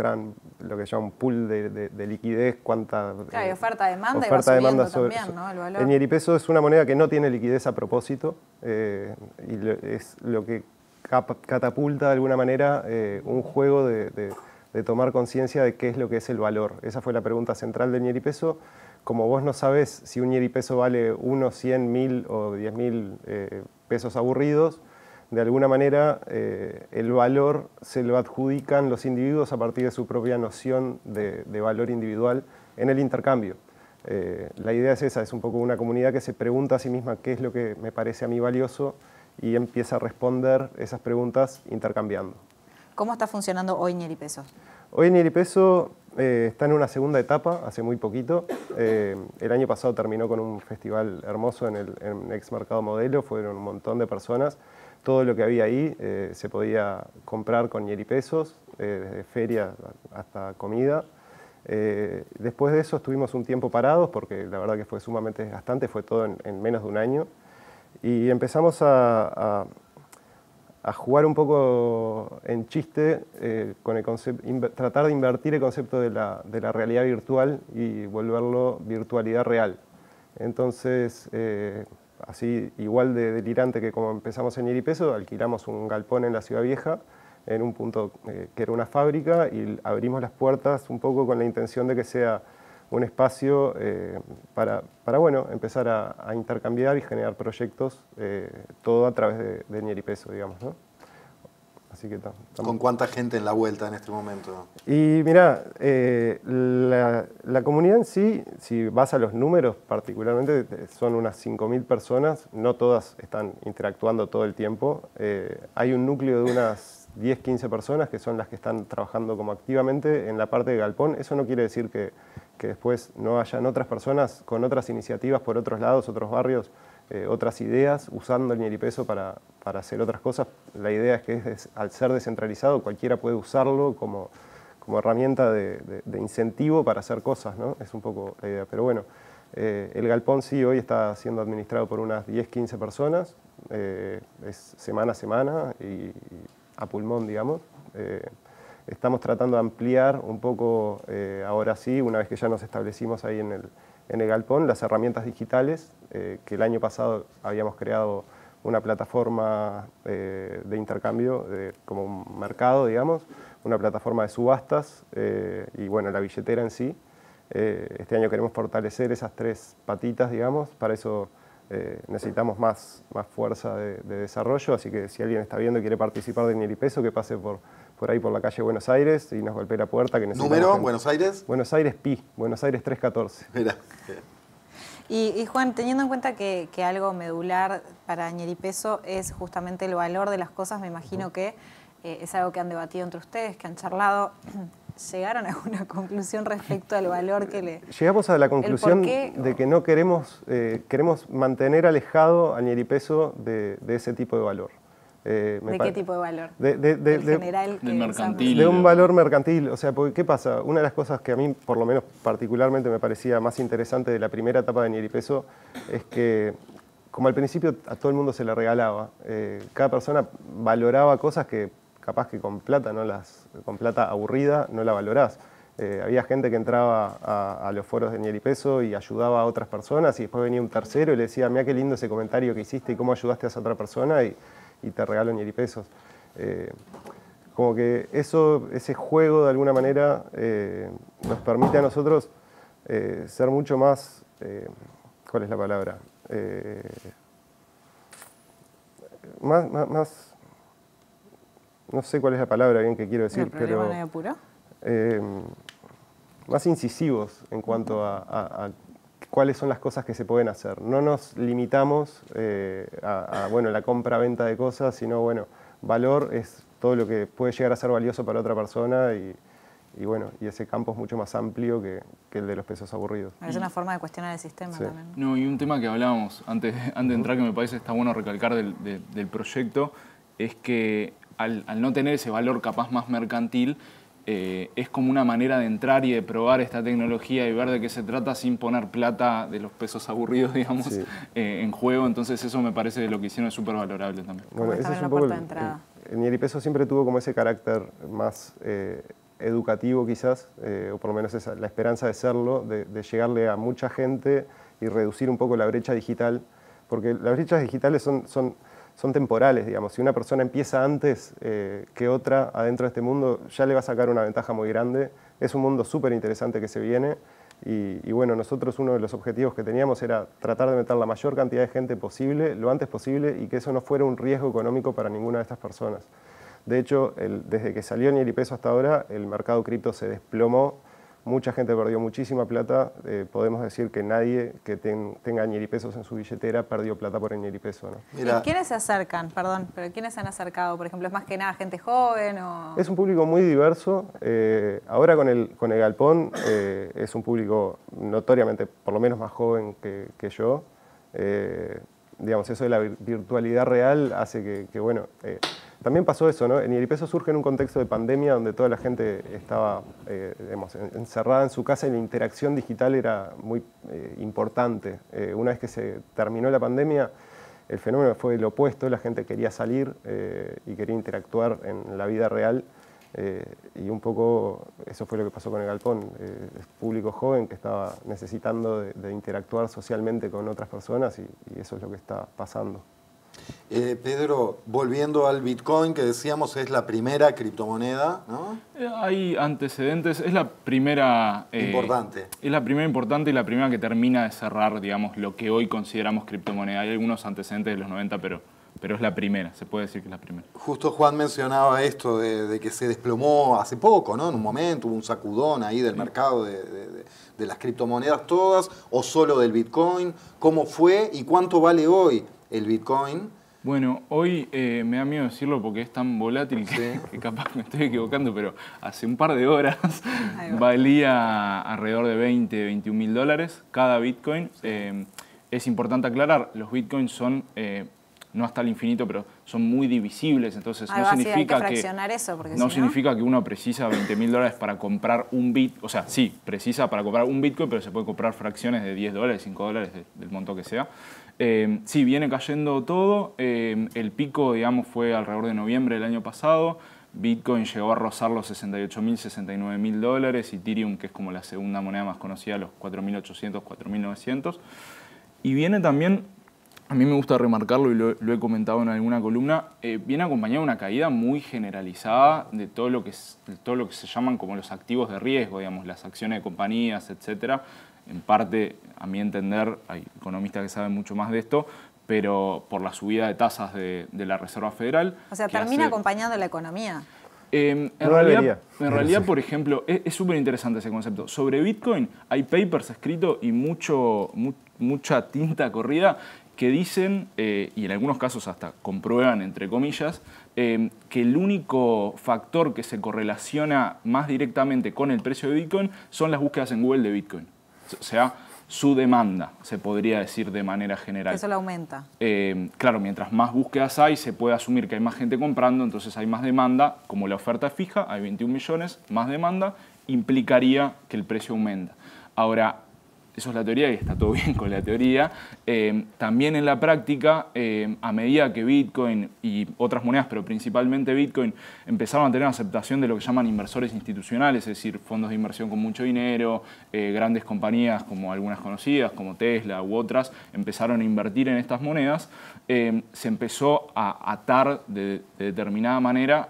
lo que llaman pool de liquidez, cuánta... Claro, y oferta-demanda, y va subiendo también, ¿no? El valor. El Ñeripeso es una moneda que no tiene liquidez a propósito y es lo que catapulta de alguna manera un juego de tomar conciencia de qué es lo que es el valor. Esa fue la pregunta central del Ñeripeso. Como vos no sabés si un Ñeripeso vale 1, 100, 1000 o 10.000 pesos aburridos, de alguna manera el valor se lo adjudican los individuos a partir de su propia noción de valor individual en el intercambio. La idea es esa, es un poco una comunidad que se pregunta a sí misma qué es lo que me parece a mí valioso y empieza a responder esas preguntas intercambiando. ¿Cómo está funcionando hoy Ñeripeso? Hoy Ñeripeso está en una segunda etapa, hace muy poquito. El año pasado terminó con un festival hermoso en Ex Mercado Modelo, fueron un montón de personas. Todo lo que había ahí se podía comprar con Ñeripesos, desde feria hasta comida. Después de eso estuvimos un tiempo parados porque la verdad que fue sumamente desgastante, fue todo en menos de un año. Y empezamos a jugar un poco en chiste con el concepto, tratar de invertir el concepto de la realidad virtual y volverlo virtualidad real. Entonces, así igual de delirante que como empezamos en Ñeripeso, alquilamos un galpón en la Ciudad Vieja, en un punto que era una fábrica, y abrimos las puertas un poco con la intención de que sea un espacio para bueno, empezar a intercambiar y generar proyectos, todo a través de Ñeripeso, digamos, ¿no? Así que ¿Con cuánta gente en la vuelta en este momento? Y mirá, la comunidad en sí, si vas a los números particularmente, son unas 5.000 personas, no todas están interactuando todo el tiempo. Hay un núcleo de unas 10, 15 personas que son las que están trabajando como activamente en la parte de galpón. Eso no quiere decir que después no hayan otras personas con otras iniciativas por otros lados, otros barrios, otras ideas, usando el Ñeripeso para hacer otras cosas. La idea es que al ser descentralizado cualquiera puede usarlo como herramienta de incentivo para hacer cosas, ¿no? Es un poco la idea. Pero bueno, el galpón sí hoy está siendo administrado por unas 10, 15 personas, es semana a semana y a pulmón, digamos. Estamos tratando de ampliar un poco, ahora sí, una vez que ya nos establecimos ahí en el galpón, las herramientas digitales, que el año pasado habíamos creado una plataforma de intercambio, como un mercado, digamos, una plataforma de subastas y bueno, la billetera en sí. Este año queremos fortalecer esas 3 patitas, digamos, para eso necesitamos más fuerza de desarrollo, así que si alguien está viendo y quiere participar de Ñeripeso, que pase por ahí por la calle Buenos Aires y nos golpee la puerta. Que ¿Número? ¿Buenos Aires? Buenos Aires Pi, Buenos Aires 314. Mira. Y Juan, teniendo en cuenta que algo medular para Ñeripeso es justamente el valor de las cosas, me imagino que es algo que han debatido entre ustedes, que han charlado. llegaron a alguna conclusión respecto al valor que le... Llegamos a la conclusión de que no queremos mantener alejado al ñeripeso de ese tipo de valor. ¿De qué tipo de valor? Del mercantil. De un valor mercantil. O sea, porque, ¿qué pasa? Una de las cosas que a mí, por lo menos particularmente, me parecía más interesante de la primera etapa de ñeripeso es que, como al principio a todo el mundo se le regalaba, cada persona valoraba cosas que capaz que con plata aburrida no la valorás. Había gente que entraba a los foros de ñeripeso y ayudaba a otras personas y después venía un tercero y le decía, mira qué lindo ese comentario que hiciste y cómo ayudaste a esa otra persona y te regalo ñeripesos. Como que ese juego de alguna manera nos permite a nosotros ser mucho más, ¿cuál es la palabra? Más, no sé cuál es la palabra bien que quiero decir, pero ¿No hay apuro? Más incisivos en cuanto a cuáles son las cosas que se pueden hacer. No nos limitamos a la compra-venta de cosas, sino, bueno, valor es todo lo que puede llegar a ser valioso para otra persona y ese campo es mucho más amplio que el de los pesos aburridos. Es una forma de cuestionar el sistema también. No, y un tema que hablábamos antes de entrar que me parece está bueno recalcar del proyecto es que al no tener ese valor capaz más mercantil, es como una manera de entrar y de probar esta tecnología y ver de qué se trata sin poner plata de los pesos aburridos, digamos, en juego. Entonces eso me parece de lo que hicieron es súper valorable también. Bueno, ese es un poco el ñeripeso siempre tuvo como ese carácter más educativo quizás, o por lo menos esa, la esperanza de serlo, de llegarle a mucha gente y reducir un poco la brecha digital, porque las brechas digitales son temporales, digamos. Si una persona empieza antes que otra adentro de este mundo, ya le va a sacar una ventaja muy grande. Es un mundo súper interesante que se viene y bueno, nosotros uno de los objetivos que teníamos era tratar de meter la mayor cantidad de gente posible, lo antes posible, y que eso no fuera un riesgo económico para ninguna de estas personas. De hecho, desde que salió ñeripeso hasta ahora, el mercado cripto se desplomó. Mucha gente perdió muchísima plata. Podemos decir que nadie que tenga ñeripesos en su billetera perdió plata por el ñeripeso, ¿no? Mira. ¿Quiénes se acercan? Perdón, pero ¿quiénes se han acercado? Por ejemplo, ¿es más que nada gente joven? Es un público muy diverso. Ahora con el galpón es un público notoriamente, por lo menos más joven que yo. Digamos, eso de la virtualidad real hace que bueno... También pasó eso, ¿no? El ñeripeso surge en un contexto de pandemia donde toda la gente estaba encerrada en su casa y la interacción digital era muy importante. Una vez que se terminó la pandemia, el fenómeno fue el opuesto, la gente quería salir y quería interactuar en la vida real. Y un poco eso fue lo que pasó con el galpón. Es público joven que estaba necesitando de interactuar socialmente con otras personas y eso es lo que está pasando. Pedro, volviendo al Bitcoin, que decíamos es la primera criptomoneda, ¿no? Hay antecedentes, es la primera... importante. Es la primera importante y la primera que termina de cerrar, digamos, lo que hoy consideramos criptomoneda. Hay algunos antecedentes de los 90, pero es la primera, se puede decir que es la primera. Justo Juan mencionaba esto de que se desplomó hace poco, ¿no? En un momento hubo un sacudón ahí del mercado de las criptomonedas todas, o solo del Bitcoin. ¿Cómo fue y cuánto vale hoy el Bitcoin? Bueno, hoy me da miedo decirlo porque es tan volátil que capaz me estoy equivocando, pero hace un par de horas valía alrededor de 20, 21 mil dólares cada Bitcoin. Es importante aclarar, los Bitcoins son, no hasta el infinito, pero son muy divisibles, entonces no significa significa que uno precisa 20 mil dólares para comprar un Bitcoin. O sea, sí, precisa para comprar un Bitcoin, pero se puede comprar fracciones de 10 dólares, 5 dólares, del monto que sea. Sí, viene cayendo todo. El pico, digamos, fue alrededor de noviembre del año pasado. Bitcoin llegó a rozar los 68.000, 69.000 dólares. Ethereum, que es como la segunda moneda más conocida, los 4.800, 4.900. Y viene también, a mí me gusta remarcarlo y lo he comentado en alguna columna, viene acompañado de una caída muy generalizada de todo lo que se llaman como los activos de riesgo, digamos, las acciones de compañías, etcétera. En parte, a mi entender, hay economistas que saben mucho más de esto, pero por la subida de tasas de la Reserva Federal. O sea, termina acompañando la economía. En realidad, por ejemplo, es súper interesante ese concepto. Sobre Bitcoin hay papers escritos y mucha tinta corrida que dicen, y en algunos casos hasta comprueban, entre comillas, que el único factor que se correlaciona más directamente con el precio de Bitcoin son las búsquedas en Google de Bitcoin. O sea, su demanda, se podría decir de manera general. Eso lo aumenta. Claro, mientras más búsquedas hay, se puede asumir que hay más gente comprando, entonces hay más demanda. Como la oferta es fija, hay 21 millones, más demanda, implicaría que el precio aumenta. Ahora, eso es la teoría y está todo bien con la teoría. También en la práctica, a medida que Bitcoin y otras monedas, pero principalmente Bitcoin, empezaron a tener aceptación de lo que llaman inversores institucionales, es decir, fondos de inversión con mucho dinero, grandes compañías como algunas conocidas, como Tesla u otras, empezaron a invertir en estas monedas, se empezó a atar de determinada manera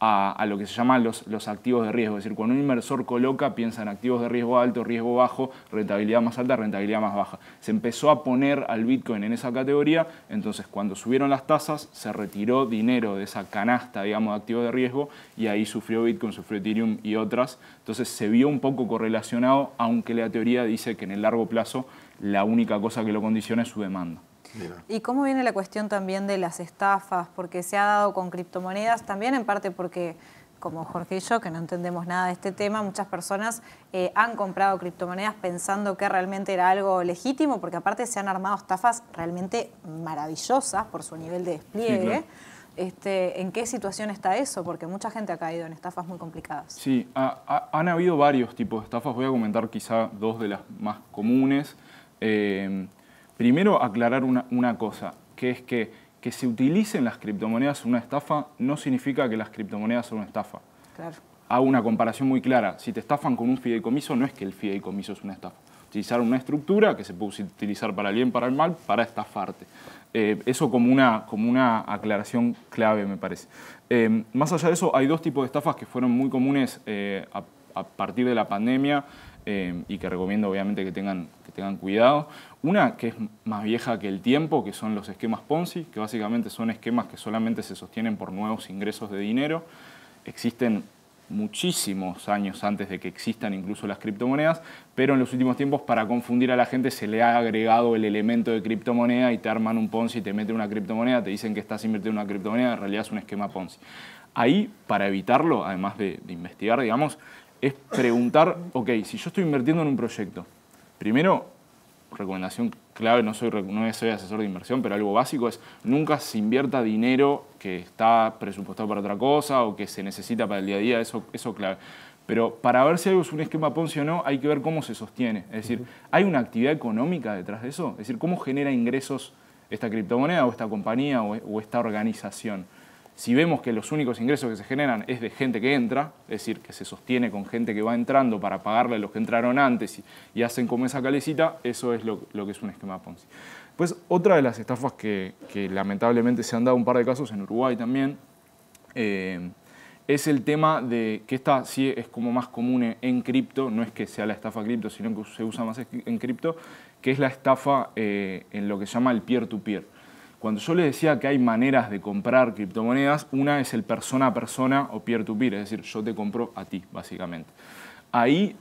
a lo que se llaman los activos de riesgo. Es decir, cuando un inversor coloca, piensa en activos de riesgo alto, riesgo bajo, rentabilidad más alta, rentabilidad más baja. Se empezó a poner al Bitcoin en esa categoría, entonces cuando subieron las tasas, se retiró dinero de esa canasta, digamos, de activos de riesgo, y ahí sufrió Bitcoin, sufrió Ethereum y otras. Entonces se vio un poco correlacionado, aunque la teoría dice que en el largo plazo la única cosa que lo condiciona es su demanda. ¿Y cómo viene la cuestión también de las estafas? Porque se ha dado con criptomonedas, también en parte porque, como Jorge y yo, que no entendemos nada de este tema, muchas personas han comprado criptomonedas pensando que realmente era algo legítimo, porque aparte se han armado estafas realmente maravillosas por su nivel de despliegue. Sí, claro. ¿En qué situación está eso? Porque mucha gente ha caído en estafas muy complicadas. Sí, han habido varios tipos de estafas. Voy a comentar quizá dos de las más comunes. Primero, aclarar una cosa, que es que se utilicen las criptomonedas en una estafa no significa que las criptomonedas son una estafa. Claro. Hago una comparación muy clara. Si te estafan con un fideicomiso, no es que el fideicomiso es una estafa. Utilizaron una estructura que se puede utilizar para el bien, para el mal, para estafarte. Eso como una aclaración clave, me parece. Más allá de eso, hay dos tipos de estafas que fueron muy comunes a partir de la pandemia y que recomiendo obviamente que tengan cuidado. Una que es más vieja que el tiempo, que son los esquemas Ponzi, que básicamente son esquemas que solamente se sostienen por nuevos ingresos de dinero. Existen muchísimos años antes de que existan incluso las criptomonedas, pero en los últimos tiempos para confundir a la gente se le ha agregado el elemento de criptomoneda y te arman un Ponzi, te meten una criptomoneda, te dicen que estás invirtiendo en una criptomoneda, en realidad es un esquema Ponzi. Ahí, para evitarlo, además de investigar, digamos, es preguntar, ok, si yo estoy invirtiendo en un proyecto, primero, recomendación clave, no soy asesor de inversión, pero algo básico es nunca se invierta dinero que está presupuestado para otra cosa o que se necesita para el día a día, eso clave. Pero para ver si algo es un esquema Ponzi o no, hay que ver cómo se sostiene. Es decir, ¿hay una actividad económica detrás de eso? Es decir, ¿cómo genera ingresos esta criptomoneda o esta compañía o esta organización? Si vemos que los únicos ingresos que se generan es de gente que entra, es decir, que se sostiene con gente que va entrando para pagarle a los que entraron antes y hacen como esa calecita, eso es lo que es un esquema Ponzi. Pues otra de las estafas que lamentablemente se han dado un par de casos en Uruguay también, es el tema de que esta sí es como más común en cripto, no es que sea la estafa cripto, sino que se usa más en cripto, que es la estafa en lo que se llama el peer-to-peer. Cuando yo les decía que hay maneras de comprar criptomonedas, una es el persona a persona o peer-to-peer, es decir, yo te compro a ti, básicamente. Ahí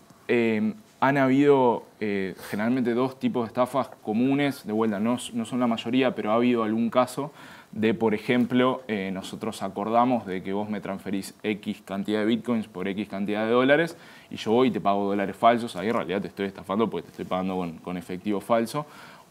han habido generalmente dos tipos de estafas comunes, de vuelta, no son la mayoría, pero ha habido algún caso de, por ejemplo, nosotros acordamos de que vos me transferís X cantidad de bitcoins por X cantidad de dólares y yo voy y te pago dólares falsos, ahí en realidad te estoy estafando porque te estoy pagando con efectivo falso.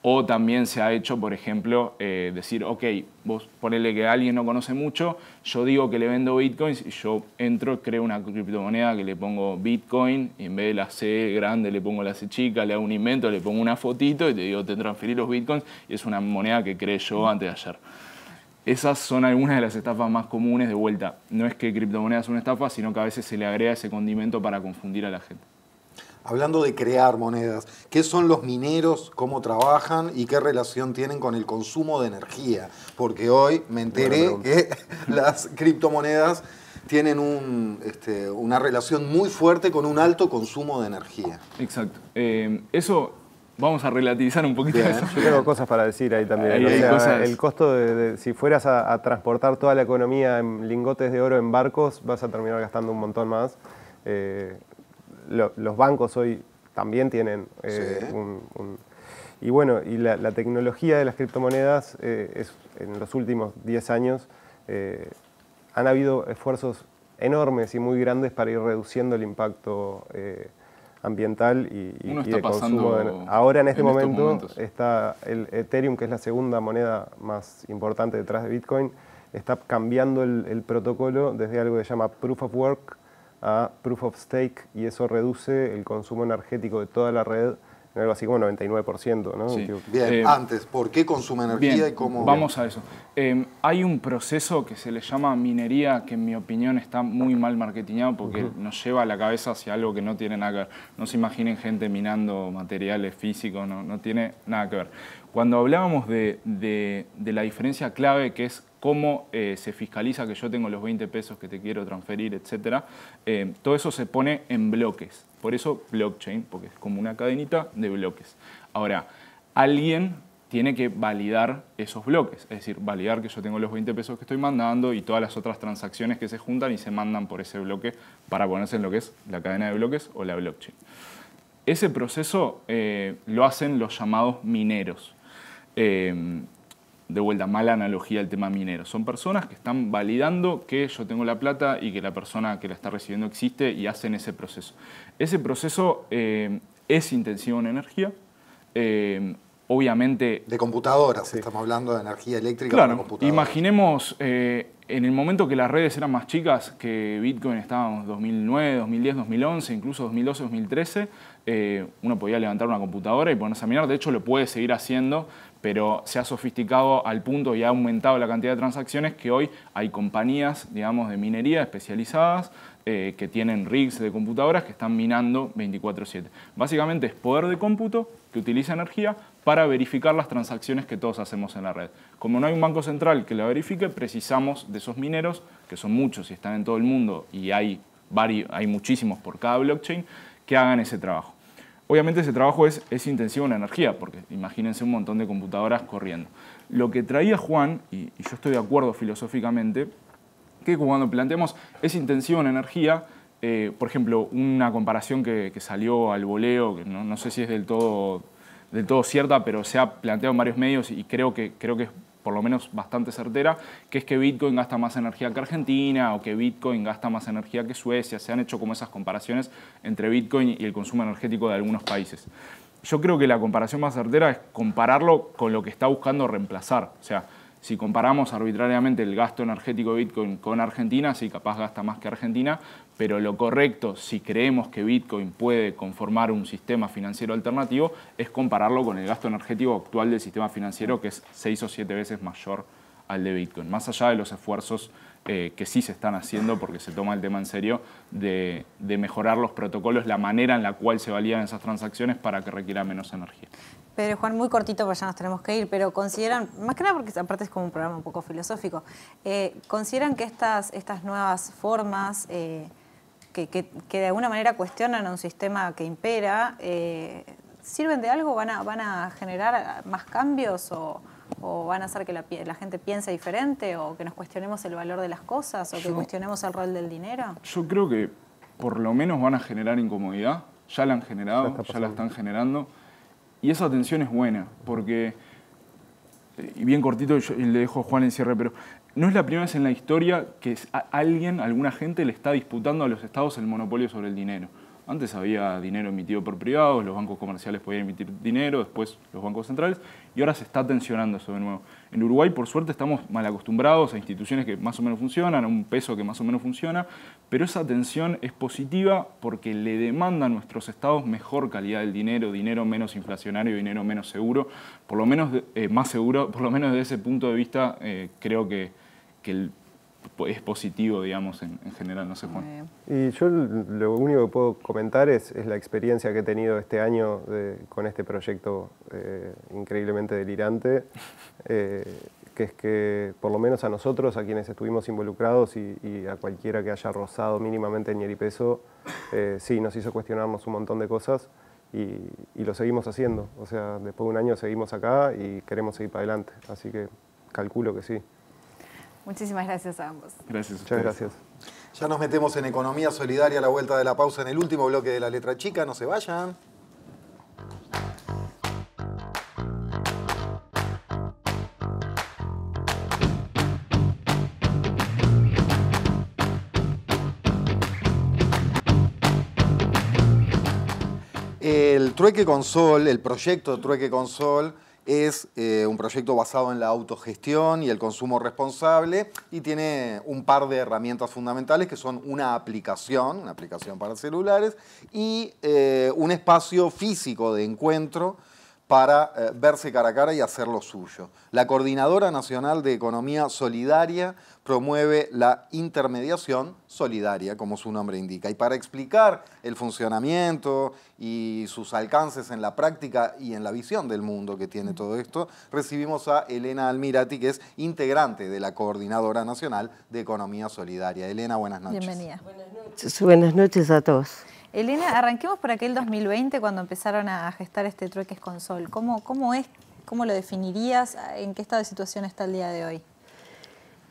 O también se ha hecho, por ejemplo, decir, ok, vos ponele que alguien no conoce mucho, yo digo que le vendo bitcoins y yo entro, creo una criptomoneda que le pongo bitcoin y en vez de la C grande le pongo la C chica, le hago un invento, le pongo una fotito y te digo, te transferí los bitcoins y es una moneda que creé yo antes de ayer. Esas son algunas de las estafas más comunes de vuelta. No es que criptomonedas es una estafa, sino que a veces se le agrega ese condimento para confundir a la gente. Hablando de crear monedas, ¿qué son los mineros, cómo trabajan y qué relación tienen con el consumo de energía? Porque hoy me enteré que las criptomonedas tienen una relación muy fuerte con un alto consumo de energía. Exacto. Eso vamos a relativizar un poquito eso. Yo tengo cosas para decir ahí también. El costo si fueras a transportar toda la economía en lingotes de oro en barcos, vas a terminar gastando un montón más. Los bancos hoy también tienen y bueno, y la tecnología de las criptomonedas en los últimos 10 años han habido esfuerzos enormes y muy grandes para ir reduciendo el impacto ambiental y de consumo. Ahora en este momento está el Ethereum, que es la segunda moneda más importante detrás de Bitcoin, está cambiando el protocolo desde algo que se llama Proof of Work a Proof of Stake, y eso reduce el consumo energético de toda la red en algo así como 99%, ¿no? Sí. Bien, antes, ¿por qué consume energía bien, y cómo...? Vamos a eso. Hay un proceso que se le llama minería, que en mi opinión está muy mal marketingado porque nos lleva a la cabeza hacia algo que no tiene nada que ver. No se imaginen gente minando materiales físicos, no tiene nada que ver. Cuando hablábamos de la diferencia clave, que es cómo se fiscaliza que yo tengo los 20 pesos que te quiero transferir, etc., todo eso se pone en bloques. Por eso blockchain, porque es como una cadenita de bloques. Ahora, alguien tiene que validar esos bloques, es decir, validar que yo tengo los 20 pesos que estoy mandando y todas las otras transacciones que se juntan y se mandan por ese bloque para ponerse en lo que es la cadena de bloques o la blockchain. Ese proceso lo hacen los llamados mineros. De vuelta, mala analogía al tema minero. Son personas que están validando que yo tengo la plata y que la persona que la está recibiendo existe y hacen ese proceso. Ese proceso es intensivo en energía. Obviamente... De computadoras, sí. Estamos hablando de energía eléctrica claro, para computadoras. Imaginemos en el momento que las redes eran más chicas, que Bitcoin estaba en 2009, 2010, 2011, incluso 2012, 2013, uno podía levantar una computadora y ponerse a minar. De hecho, lo puede seguir haciendo, pero se ha sofisticado al punto y ha aumentado la cantidad de transacciones que hoy hay compañías, digamos, de minería especializadas que tienen rigs de computadoras que están minando 24/7. Básicamente es poder de cómputo que utiliza energía para verificar las transacciones que todos hacemos en la red. Como no hay un banco central que la verifique, precisamos de esos mineros, que son muchos y están en todo el mundo y hay muchísimos por cada blockchain, que hagan ese trabajo. Obviamente ese trabajo es intensivo en energía, porque imagínense un montón de computadoras corriendo. Lo que traía Juan, y yo estoy de acuerdo filosóficamente, que cuando planteamos es intensivo en energía, por ejemplo, una comparación que salió al voleo, que no sé si es del todo cierta, pero se ha planteado en varios medios y creo que es por lo menos bastante certera, que es que Bitcoin gasta más energía que Argentina o que Bitcoin gasta más energía que Suecia. Se han hecho como esas comparaciones entre Bitcoin y el consumo energético de algunos países. Yo creo que la comparación más certera es compararlo con lo que está buscando reemplazar. O sea, si comparamos arbitrariamente el gasto energético de Bitcoin con Argentina, sí, capaz gasta más que Argentina, pero lo correcto, si creemos que Bitcoin puede conformar un sistema financiero alternativo, es compararlo con el gasto energético actual del sistema financiero, que es 6 o 7 veces mayor al de Bitcoin. Más allá de los esfuerzos que sí se están haciendo, porque se toma el tema en serio, de mejorar los protocolos, la manera en la cual se validan esas transacciones para que requiera menos energía. Pedro, Juan, muy cortito porque ya nos tenemos que ir, pero consideran, más que nada porque aparte es como un programa un poco filosófico, ¿consideran que estas nuevas formas que de alguna manera cuestionan a un sistema que impera, sirven de algo? ¿Van a generar más cambios o van a hacer que la gente piense diferente o que nos cuestionemos el valor de las cosas o que cuestionemos el rol del dinero? Yo creo que por lo menos van a generar incomodidad, ya la han generado, ya la están generando. Y esa tensión es buena, porque, y bien cortito, y le dejo a Juan en cierre, pero no es la primera vez en la historia que alguna gente le está disputando a los estados el monopolio sobre el dinero. Antes había dinero emitido por privados, los bancos comerciales podían emitir dinero, después los bancos centrales, y ahora se está tensionando eso de nuevo. En Uruguay, por suerte, estamos mal acostumbrados a instituciones que más o menos funcionan, a un peso que más o menos funciona, pero esa tensión es positiva porque le demanda a nuestros estados mejor calidad del dinero, dinero menos inflacionario, dinero menos seguro, por lo menos más seguro, por lo menos desde ese punto de vista creo que es positivo, digamos, en general, no sé, Juan. Y yo lo único que puedo comentar es la experiencia que he tenido este año con este proyecto increíblemente delirante, que es que por lo menos a nosotros, a quienes estuvimos involucrados y a cualquiera que haya rozado mínimamente el ñeripeso, sí, nos hizo cuestionarnos un montón de cosas y lo seguimos haciendo. O sea, después de un año seguimos acá y queremos seguir para adelante, así que calculo que sí. Muchísimas gracias a ambos. Gracias. Muchas gracias. Ya nos metemos en economía solidaria a la vuelta de la pausa en el último bloque de La Letra Chica. No se vayan. El Trueque con Sol, el proyecto Trueque con Sol, es un proyecto basado en la autogestión y el consumo responsable y tiene un par de herramientas fundamentales que son una aplicación para celulares y un espacio físico de encuentro para verse cara a cara y hacer lo suyo. La Coordinadora Nacional de Economía Solidaria promueve la intermediación solidaria, como su nombre indica. Y para explicar el funcionamiento y sus alcances en la práctica y en la visión del mundo que tiene todo esto, recibimos a Elena Almirati, que es integrante de la Coordinadora Nacional de Economía Solidaria. Elena, buenas noches. Bienvenida. Buenas noches a todos. Elena, arranquemos por aquel 2020 cuando empezaron a gestar este Trueques con Sol. ¿Cómo es? ¿Cómo lo definirías? ¿En qué estado de situación está el día de hoy?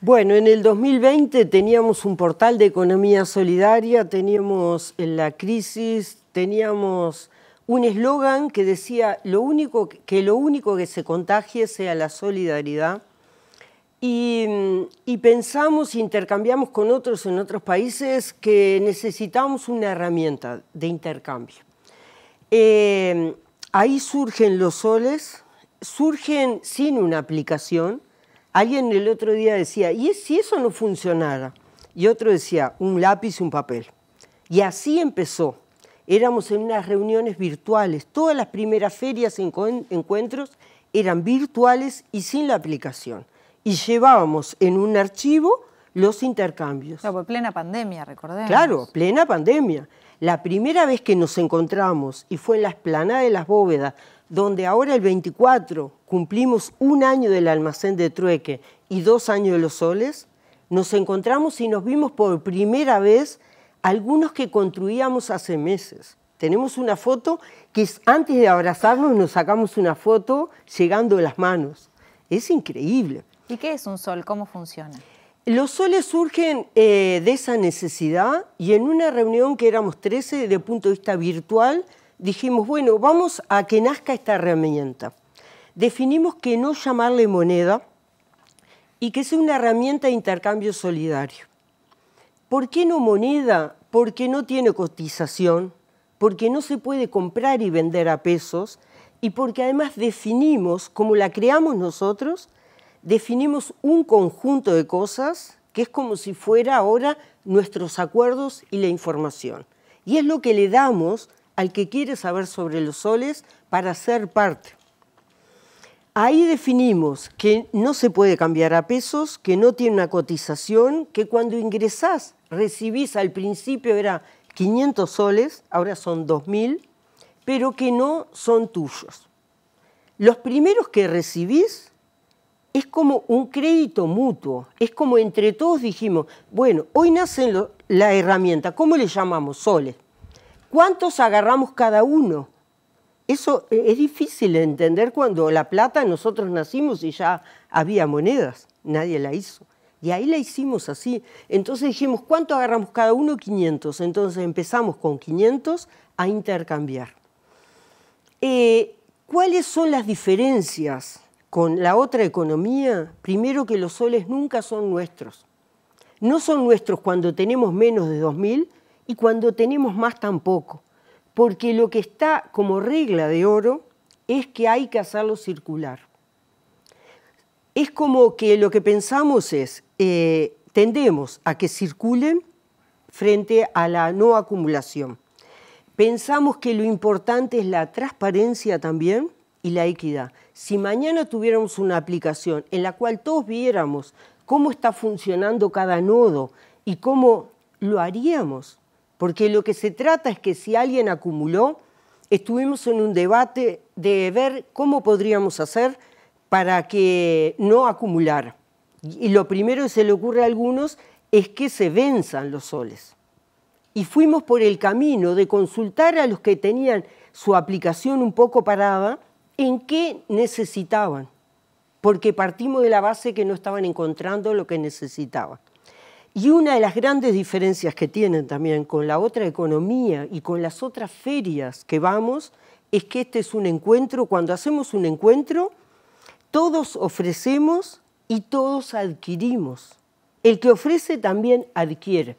Bueno, en el 2020 teníamos un portal de economía solidaria, teníamos en la crisis, teníamos un eslogan que decía lo único que se contagie sea la solidaridad. Y pensamos, intercambiamos con otros en otros países que necesitábamos una herramienta de intercambio. Ahí surgen los soles, surgen sin una aplicación. Alguien el otro día decía, ¿y si eso no funcionara? Y otro decía, un lápiz y un papel. Y así empezó. Éramos en unas reuniones virtuales. Todas las primeras ferias, encuentros, eran virtuales y sin la aplicación. Y llevábamos en un archivo los intercambios. Claro, pues plena pandemia, recordemos. Claro, plena pandemia. La primera vez que nos encontramos, y fue en la explanada de las Bóvedas, donde ahora el 24 cumplimos 1 año del almacén de Trueque y 2 años de los soles, nos encontramos y nos vimos por primera vez algunos que construíamos hace meses. Tenemos una foto que es, antes de abrazarnos nos sacamos una foto llegando de las manos. Es increíble. ¿Y qué es un sol? ¿Cómo funciona? Los soles surgen de esa necesidad y en una reunión que éramos 13 desde el punto de vista virtual, dijimos, bueno, vamos a que nazca esta herramienta. Definimos que no llamarle moneda y que sea una herramienta de intercambio solidario. ¿Por qué no moneda? Porque no tiene cotización, porque no se puede comprar y vender a pesos y porque además definimos, como la creamos nosotros, definimos un conjunto de cosas que es como si fuera ahora nuestros acuerdos y la información. Y es lo que le damos al que quiere saber sobre los soles para ser parte. Ahí definimos que no se puede cambiar a pesos, que no tiene una cotización, que cuando ingresás, recibís, al principio era 500 soles, ahora son 2.000, pero que no son tuyos. Los primeros que recibís es como un crédito mutuo, es como entre todos dijimos, bueno, hoy nace la herramienta, ¿cómo le llamamos? Soles. ¿Cuántos agarramos cada uno? Eso es difícil de entender cuando la plata nosotros nacimos y ya había monedas, nadie la hizo. Y ahí la hicimos así. Entonces dijimos, ¿cuánto agarramos cada uno? 500. Entonces empezamos con 500 a intercambiar. ¿Cuáles son las diferencias con la otra economía? Primero que los soles nunca son nuestros. No son nuestros cuando tenemos menos de 2.000 y cuando tenemos más tampoco. Porque lo que está como regla de oro es que hay que hacerlo circular. Es como que lo que pensamos es, tendemos a que circulen frente a la no acumulación. Pensamos que lo importante es la transparencia también y la equidad. Si mañana tuviéramos una aplicación en la cual todos viéramos cómo está funcionando cada nodo y cómo lo haríamos, porque lo que se trata es que si alguien acumuló, estuvimos en un debate de ver cómo podríamos hacer para que no acumulara. Y lo primero que se le ocurre a algunos es que se venzan los soles. Y fuimos por el camino de consultar a los que tenían su aplicación un poco parada en qué necesitaban, porque partimos de la base que no estaban encontrando lo que necesitaban. Y una de las grandes diferencias que tienen también con la otra economía y con las otras ferias que vamos es que este es un encuentro, cuando hacemos un encuentro, todos ofrecemos y todos adquirimos. El que ofrece también adquiere.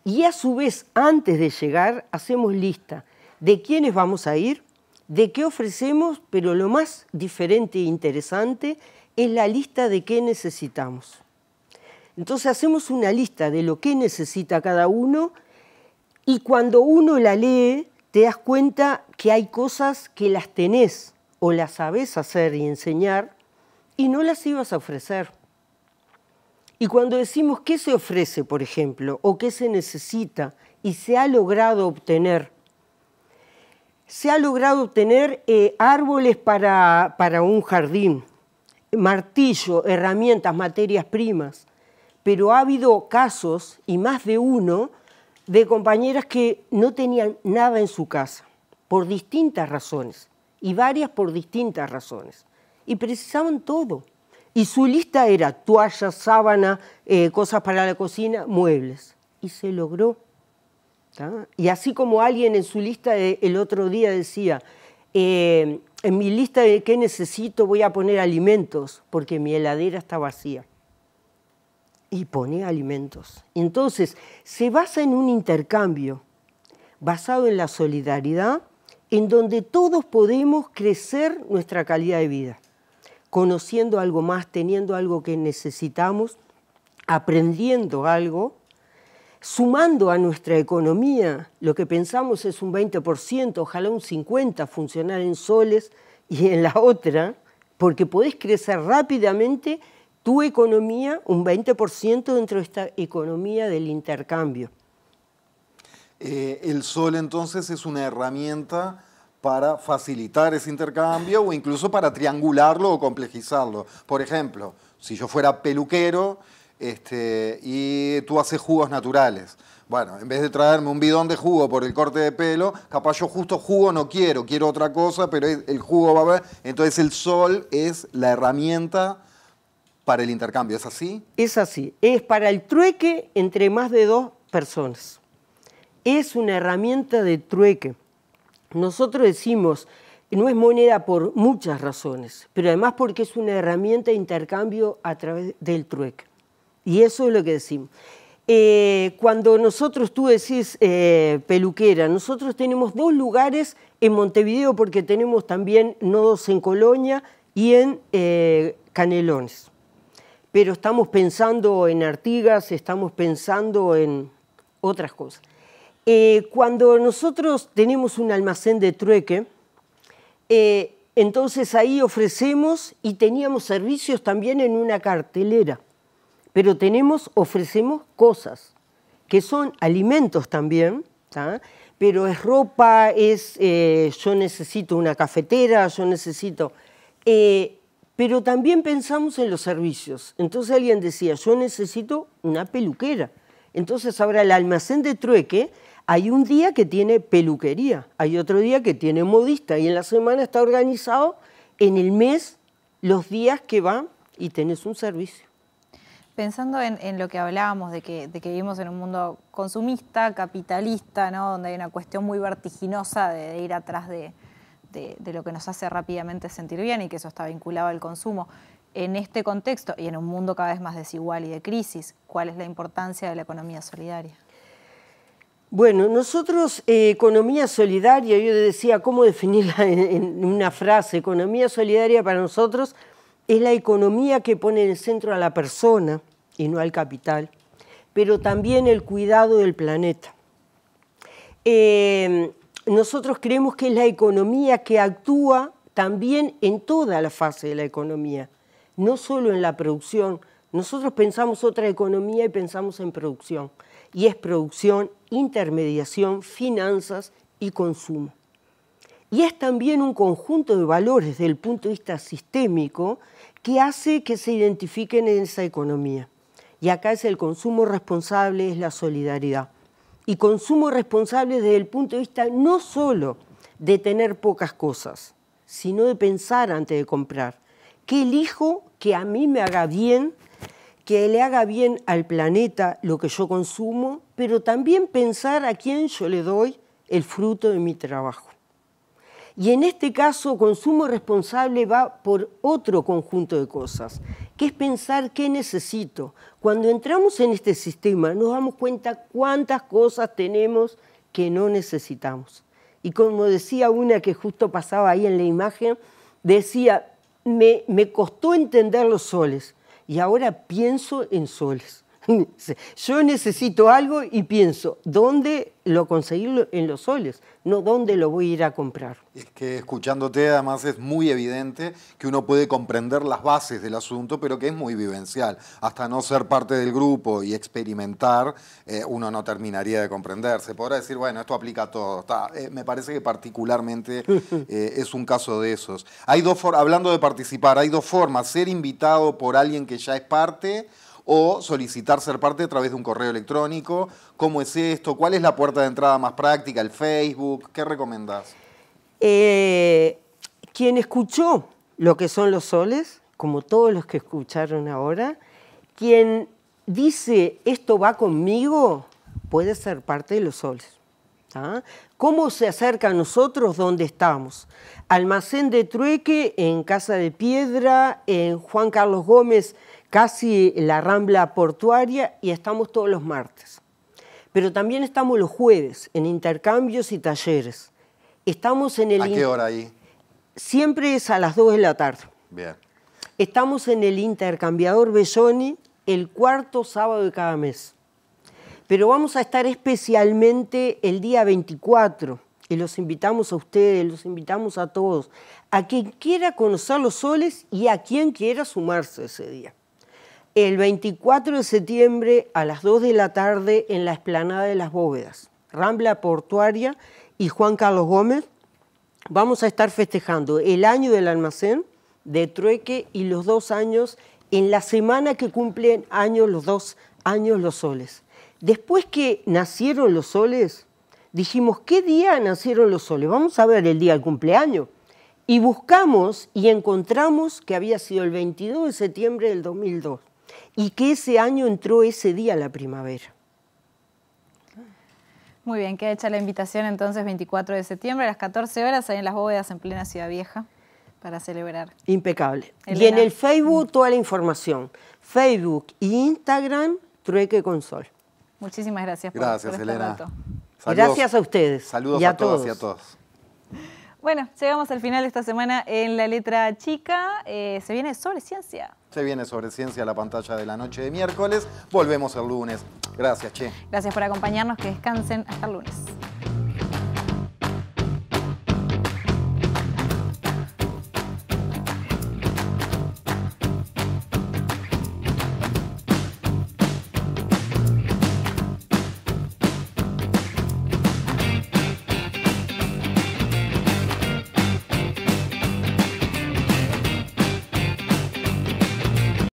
Y a su vez, antes de llegar, hacemos lista. de quiénes vamos a ir, de qué ofrecemos, pero lo más diferente e interesante es la lista de qué necesitamos. Entonces hacemos una lista de lo que necesita cada uno y cuando uno la lee te das cuenta que hay cosas que las tenés o las sabés hacer y enseñar y no las ibas a ofrecer. Y cuando decimos qué se ofrece, por ejemplo, o qué se necesita y se ha logrado obtener, árboles para un jardín, martillo, herramientas, materias primas, pero ha habido casos, y más de uno, de compañeras que no tenían nada en su casa, por distintas razones, y varias por distintas razones, y precisaban todo. Y su lista era toallas, sábana, cosas para la cocina, muebles, y se logró. Y así como alguien en su lista el otro día decía, en mi lista de qué necesito voy a poner alimentos, porque mi heladera está vacía. Y pone alimentos. Entonces, se basa en un intercambio basado en la solidaridad, en donde todos podemos crecer nuestra calidad de vida, conociendo algo más, teniendo algo que necesitamos, aprendiendo algo, sumando a nuestra economía. Lo que pensamos es un 20%, ojalá un 50%, funcionar en soles y en la otra, porque podés crecer rápidamente tu economía, un 20% dentro de esta economía del intercambio. El sol entonces es una herramienta para facilitar ese intercambio o incluso para triangularlo o complejizarlo. Por ejemplo, si yo fuera peluquero y tú haces jugos naturales, bueno, en vez de traerme un bidón de jugo por el corte de pelo, capaz yo justo jugo no quiero otra cosa, pero el jugo va a haber. Entonces el sol es la herramienta para el intercambio, ¿es así? Es así, es para el trueque entre más de 2 personas. Es una herramienta de trueque. Nosotros decimos, no es moneda por muchas razones, pero además porque es una herramienta de intercambio a través del trueque. Y eso es lo que decimos. Cuando tú decís peluquera, nosotros tenemos 2 lugares en Montevideo porque tenemos también nodos en Colonia y en Canelones. Pero estamos pensando en Artigas, estamos pensando en otras cosas. Cuando nosotros tenemos un almacén de trueque, entonces ahí ofrecemos y teníamos servicios también en una cartelera, pero ofrecemos cosas que son alimentos también, ¿tá? Pero es ropa, yo necesito una cafetera, yo necesito... pero también pensamos en los servicios. Entonces alguien decía, yo necesito una peluquera. Entonces ahora el almacén de trueque, hay un día que tiene peluquería, hay otro día que tiene modista, y en la semana está organizado en el mes los días que van y tenés un servicio. Pensando en lo que hablábamos de que vivimos en un mundo consumista, capitalista, ¿no? Donde hay una cuestión muy vertiginosa de ir atrás de lo que nos hace rápidamente sentir bien y que eso está vinculado al consumo. En este contexto y en un mundo cada vez más desigual y de crisis, ¿cuál es la importancia de la economía solidaria? Bueno, nosotros, economía solidaria, yo decía, ¿cómo definirla en una frase? Economía solidaria para nosotros es la economía que pone en el centro a la persona y no al capital, pero también el cuidado del planeta. Nosotros creemos que es la economía que actúa también en toda la fase de la economía, no solo en la producción. Nosotros pensamos otra economía y pensamos en producción, y es producción, intermediación, finanzas y consumo. Y es también un conjunto de valores desde el punto de vista sistémico que hace que se identifiquen en esa economía. Y acá es el consumo responsable, es la solidaridad. Y consumo responsable desde el punto de vista no solo de tener pocas cosas, sino de pensar antes de comprar. ¿Qué elijo que a mí me haga bien, que le haga bien al planeta lo que yo consumo, pero también pensar a quién yo le doy el fruto de mi trabajo? Y en este caso, consumo responsable va por otro conjunto de cosas, que es pensar qué necesito. Cuando entramos en este sistema nos damos cuenta cuántas cosas tenemos que no necesitamos. Y como decía una que justo pasaba ahí en la imagen, decía, me costó entender los soles y ahora pienso en soles. Yo necesito algo y pienso, ¿dónde lo conseguí en los soles? No, ¿dónde lo voy a ir a comprar? Es que escuchándote además es muy evidente que uno puede comprender las bases del asunto, pero que es muy vivencial. Hasta no ser parte del grupo y experimentar, uno no terminaría de comprender. Se podrá decir, bueno, esto aplica a todo. Me parece que particularmente es un caso de esos. Hay hablando de participar, hay dos formas: ser invitado por alguien que ya es parte, o solicitar ser parte a través de un correo electrónico. ¿Cómo es esto? ¿Cuál es la puerta de entrada más práctica? ¿El Facebook? ¿Qué recomendás? Quien escuchó lo que son los soles, como todos los que escucharon ahora, quien dice esto va conmigo, puede ser parte de los soles. ¿Ah? ¿Cómo se acerca a nosotros? ¿Dónde estamos? Almacén de Trueque, en Casa de Piedra, en Juan Carlos Gómez, casi la Rambla Portuaria, y estamos todos los martes. Pero también estamos los jueves en intercambios y talleres. Estamos en el... ¿A qué hora ahí? Siempre es a las 2 de la tarde. Bien. Estamos en el Intercambiador Belloni el cuarto sábado de cada mes. Pero vamos a estar especialmente el día 24, y los invitamos a ustedes, los invitamos a todos, a quien quiera conocer los soles y a quien quiera sumarse ese día. El 24 de septiembre a las 2 de la tarde en la Explanada de las Bóvedas, Rambla Portuaria y Juan Carlos Gómez, vamos a estar festejando el año del almacén de Trueque y los 2 años en la semana que cumplen años los 2 años los soles. Después que nacieron los soles, dijimos, ¿qué día nacieron los soles? Vamos a ver el día del cumpleaños. Y buscamos y encontramos que había sido el 22 de septiembre del 2002 y que ese año entró ese día la primavera. Muy bien, queda hecha la invitación entonces 24 de septiembre a las 14 horas ahí en las Bóvedas en plena Ciudad Vieja para celebrar. Impecable. Elena. Y en el Facebook toda la información. Facebook e Instagram, Trueque con Sol. Muchísimas gracias por Gracias, este Elena. rato. Gracias a ustedes. Saludos y a todas y a todos. Bueno, llegamos al final de esta semana en La Letra Chica. Se viene Sobre Ciencia. Se viene Sobre Ciencia a la pantalla de la noche de miércoles. Volvemos el lunes. Gracias, Che. Gracias por acompañarnos. Que descansen. Hasta el lunes.